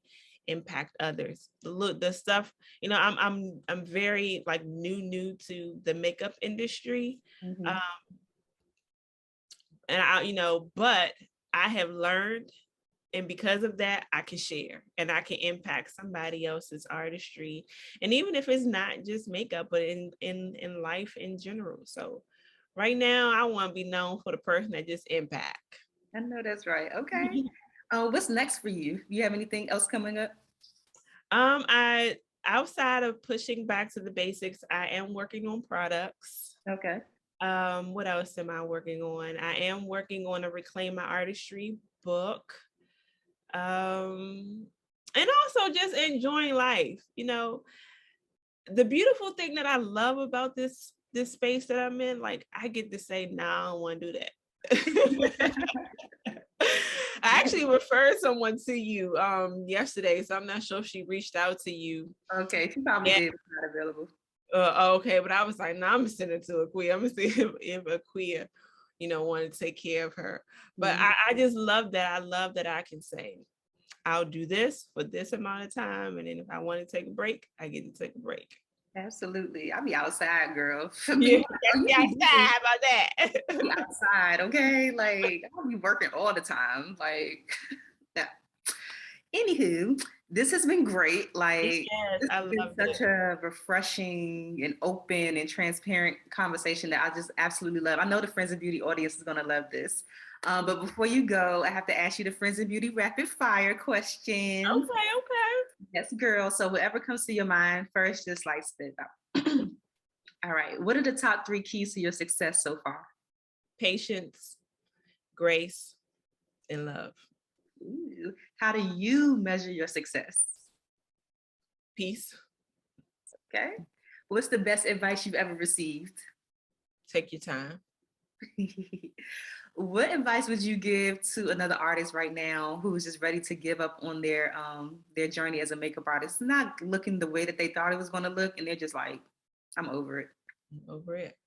impact others. The stuff, you know, I'm very like new to the makeup industry. And I, you know, but I have learned, and because of that, I can share and I can impact somebody else's artistry. And even if it's not just makeup, but in life in general. So right now I want to be known for the person that just impact. I know that's right. Okay. What's next for you? Do you have anything else coming up? I outside of pushing back to the basics, I am working on products. Okay. What else am I working on? I am working on a Reclaim My Artistry book. And also just enjoying life. You know, the beautiful thing that I love about this space that I'm in, like I get to say, nah, I don't want to do that. I actually referred someone to you yesterday, so I'm not sure if she reached out to you. Okay, she probably did. It's not available. Okay, but I was like, no, I'm gonna send it to a queer. I'm gonna see if a queer, you know, want to take care of her. But I just love that. I love that I can say, I'll do this for this amount of time, and then if I want to take a break, I get to take a break. Absolutely. I'll be outside, girl. Yeah, outside about that. Be outside, okay? Like, I'll be working all the time. Like, that. Anywho, this has been great. Like, yes, I love such a refreshing and open and transparent conversation that I just absolutely love. I know the Friends of Beauty audience is going to love this. But before you go, I have to ask you the Friends of Beauty rapid fire questions. Okay. Yes, girl. So whatever comes to your mind first, just like spit out. All right. What are the top 3 keys to your success so far? Patience, grace, and love. Ooh. How do you measure your success? Peace. Okay. What's the best advice you've ever received? Take your time. What advice would you give to another artist right now who's just ready to give up on their journey as a makeup artist, not looking the way that they thought it was going to look, and they're just like, I'm over it. I'm over it.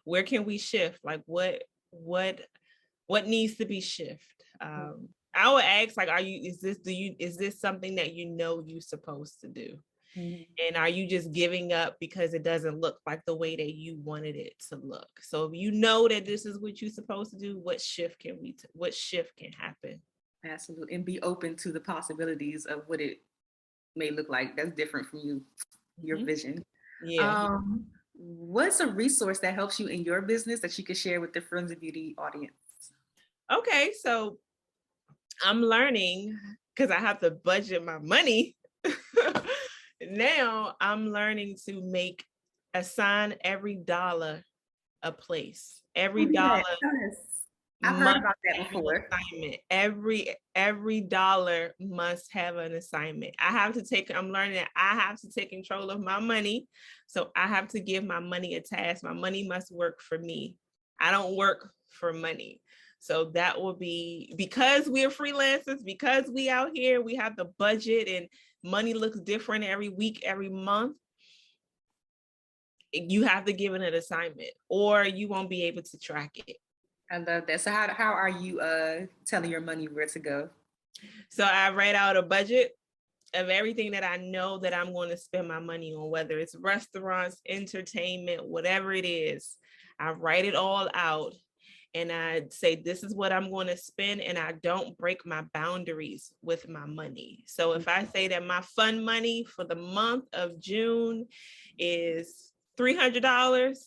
Where can we shift? Like what needs to be shifted? I would ask, like, is this something that you know you're supposed to do? And are you just giving up because it doesn't look like the way that you wanted it to look? So if you know that this is what you're supposed to do, what shift can happen? Absolutely. And be open to the possibilities of what it may look like. That's different from your vision. Yeah. What's a resource that helps you in your business that you could share with the Friends of Beauty audience? Okay, so I'm learning, because I have to budget my money. Now I'm learning to assign every dollar a place. Every dollar. Yes. I've heard about that before. Every dollar must have an assignment. I'm learning that I have to take control of my money. So I have to give my money a task. My money must work for me. I don't work for money. So that will be, because we're freelancers, because we out here, we have the budget and money looks different every week, every month. You have to give it an assignment or you won't be able to track it. I love that. So how are you telling your money where to go? So I write out a budget of everything that I know that I'm going to spend my money on, whether it's restaurants, entertainment, whatever it is. I write it all out. And I say, this is what I'm going to spend, and I don't break my boundaries with my money. So if I say that my fund money for the month of June is $300,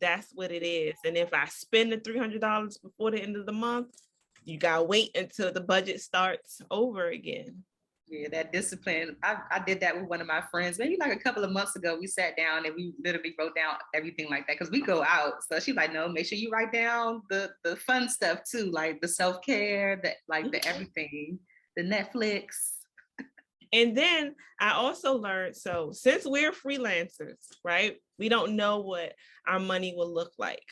that's what it is. And if I spend the $300 before the end of the month, you got to wait until the budget starts over again. Yeah, that discipline. I did that with one of my friends, maybe like a couple of months ago. We sat down and we literally wrote down everything like that because we go out. So she's like, no, make sure you write down the fun stuff too, like the self-care, the everything, the Netflix. And then I also learned, so since we're freelancers, right, we don't know what our money will look like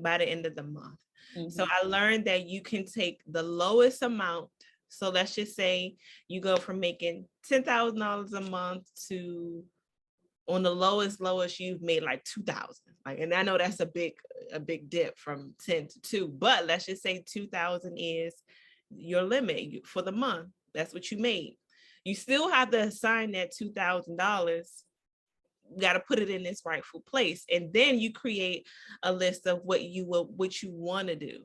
by the end of the month. Mm-hmm. So I learned that you can take the lowest amount. So let's just say you go from making $10,000 a month to, on the lowest, you've made like 2,000. Like, and I know that's a big dip from 10 to 2, but let's just say 2,000 is your limit for the month. That's what you made. You still have to assign that $2,000. You got to put it in its rightful place, and then you create a list of what you want to do.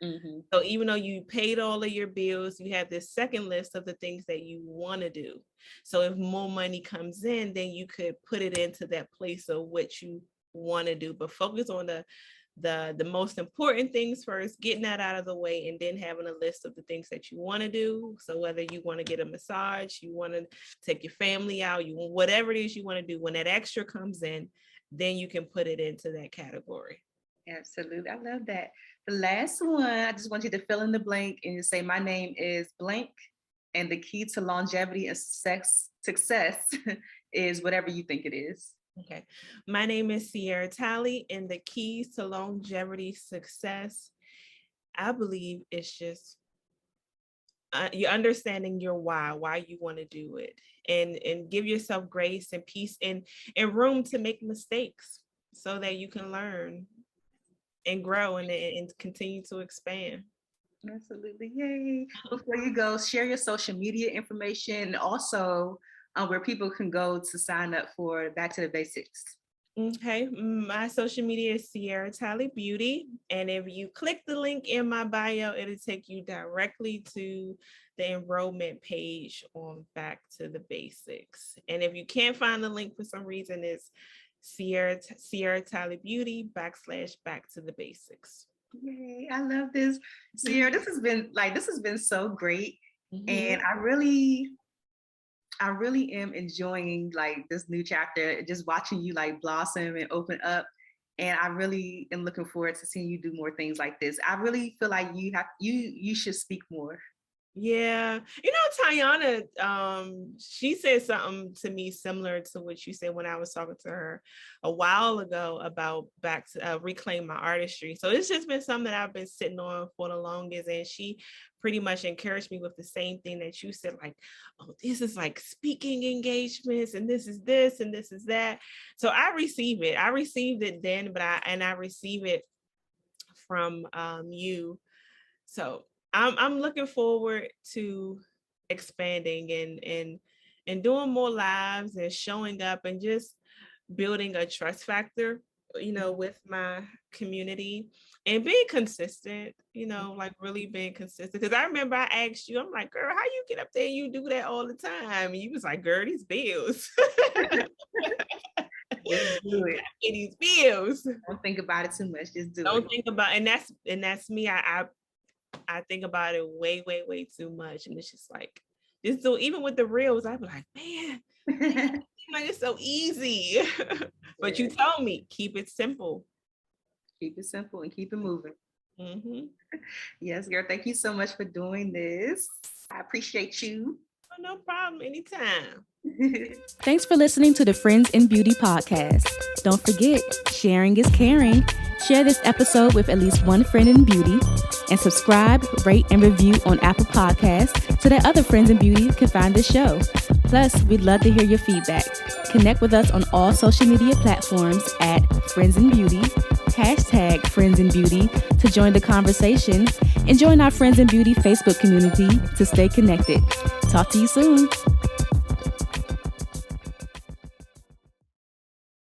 Mm-hmm. So even though you paid all of your bills, you have this second list of the things that you want to do. So if more money comes in, then you could put it into that place of what you want to do, but focus on the most important things first, getting that out of the way, and then having a list of the things that you want to do. So whether you want to get a massage, you want to take your family out, whatever it is you want to do, when that extra comes in, then you can put it into that category. Absolutely. I love that. The last one, I just want you to fill in the blank and say, my name is blank, and the key to longevity and success is whatever you think it is. Okay. My name is Ciara Talley, and the keys to longevity success, I believe it's just you're understanding your why you want to do it, and give yourself grace and peace and room to make mistakes so that you can learn and grow and continue to expand. Absolutely. Yay. Before you go, share your social media information, and also where people can go to sign up for Back to the Basics. Okay. My social media is Ciara Talley Beauty. And if you click the link in my bio, it'll take you directly to the enrollment page on Back to the Basics. And if you can't find the link for some reason, it's Ciara Talley Beauty / Back to the Basics. Yay, I love this. Ciara, this has been so great. Mm-hmm. And I really am enjoying like this new chapter, just watching you like blossom and open up. And I really am looking forward to seeing you do more things like this. I really feel like you should speak more. Yeah. Tayana, she said something to me similar to what you said when I was talking to her a while ago about back to reclaim my artistry. So it's just been something that I've been sitting on for the longest. And she pretty much encouraged me with the same thing that you said, like, oh, this is like speaking engagements, and this is this, and this is that. So I receive it. I received it then, but I receive it from you. So I'm looking forward to expanding and doing more lives and showing up and just building a trust factor, with my community and being consistent, like really being consistent. Because I remember I asked you, I'm like, girl, how you get up there and you do that all the time? And you was like, girl, these bills. Just do it. These bills. Don't think about it too much. Just do it. Don't think about, and that's me. I think about it way, way, way too much. And it's just like, so even with the reels, I'd be like, man, like it's so easy. But you told me, keep it simple. Keep it simple and keep it moving. Mm-hmm. Yes, girl. Thank you so much for doing this. I appreciate you. Oh, no problem. Anytime. Thanks for listening to the Friends in Beauty podcast. Don't forget, sharing is caring. Share this episode with at least one friend in beauty, and subscribe, rate, and review on Apple Podcasts so that other friends in beauty can find this show. Plus, we'd love to hear your feedback. Connect with us on all social media platforms at Friends in Beauty, #Friends in Beauty to join the conversation, and join our Friends in Beauty Facebook community to stay connected. Talk to you soon.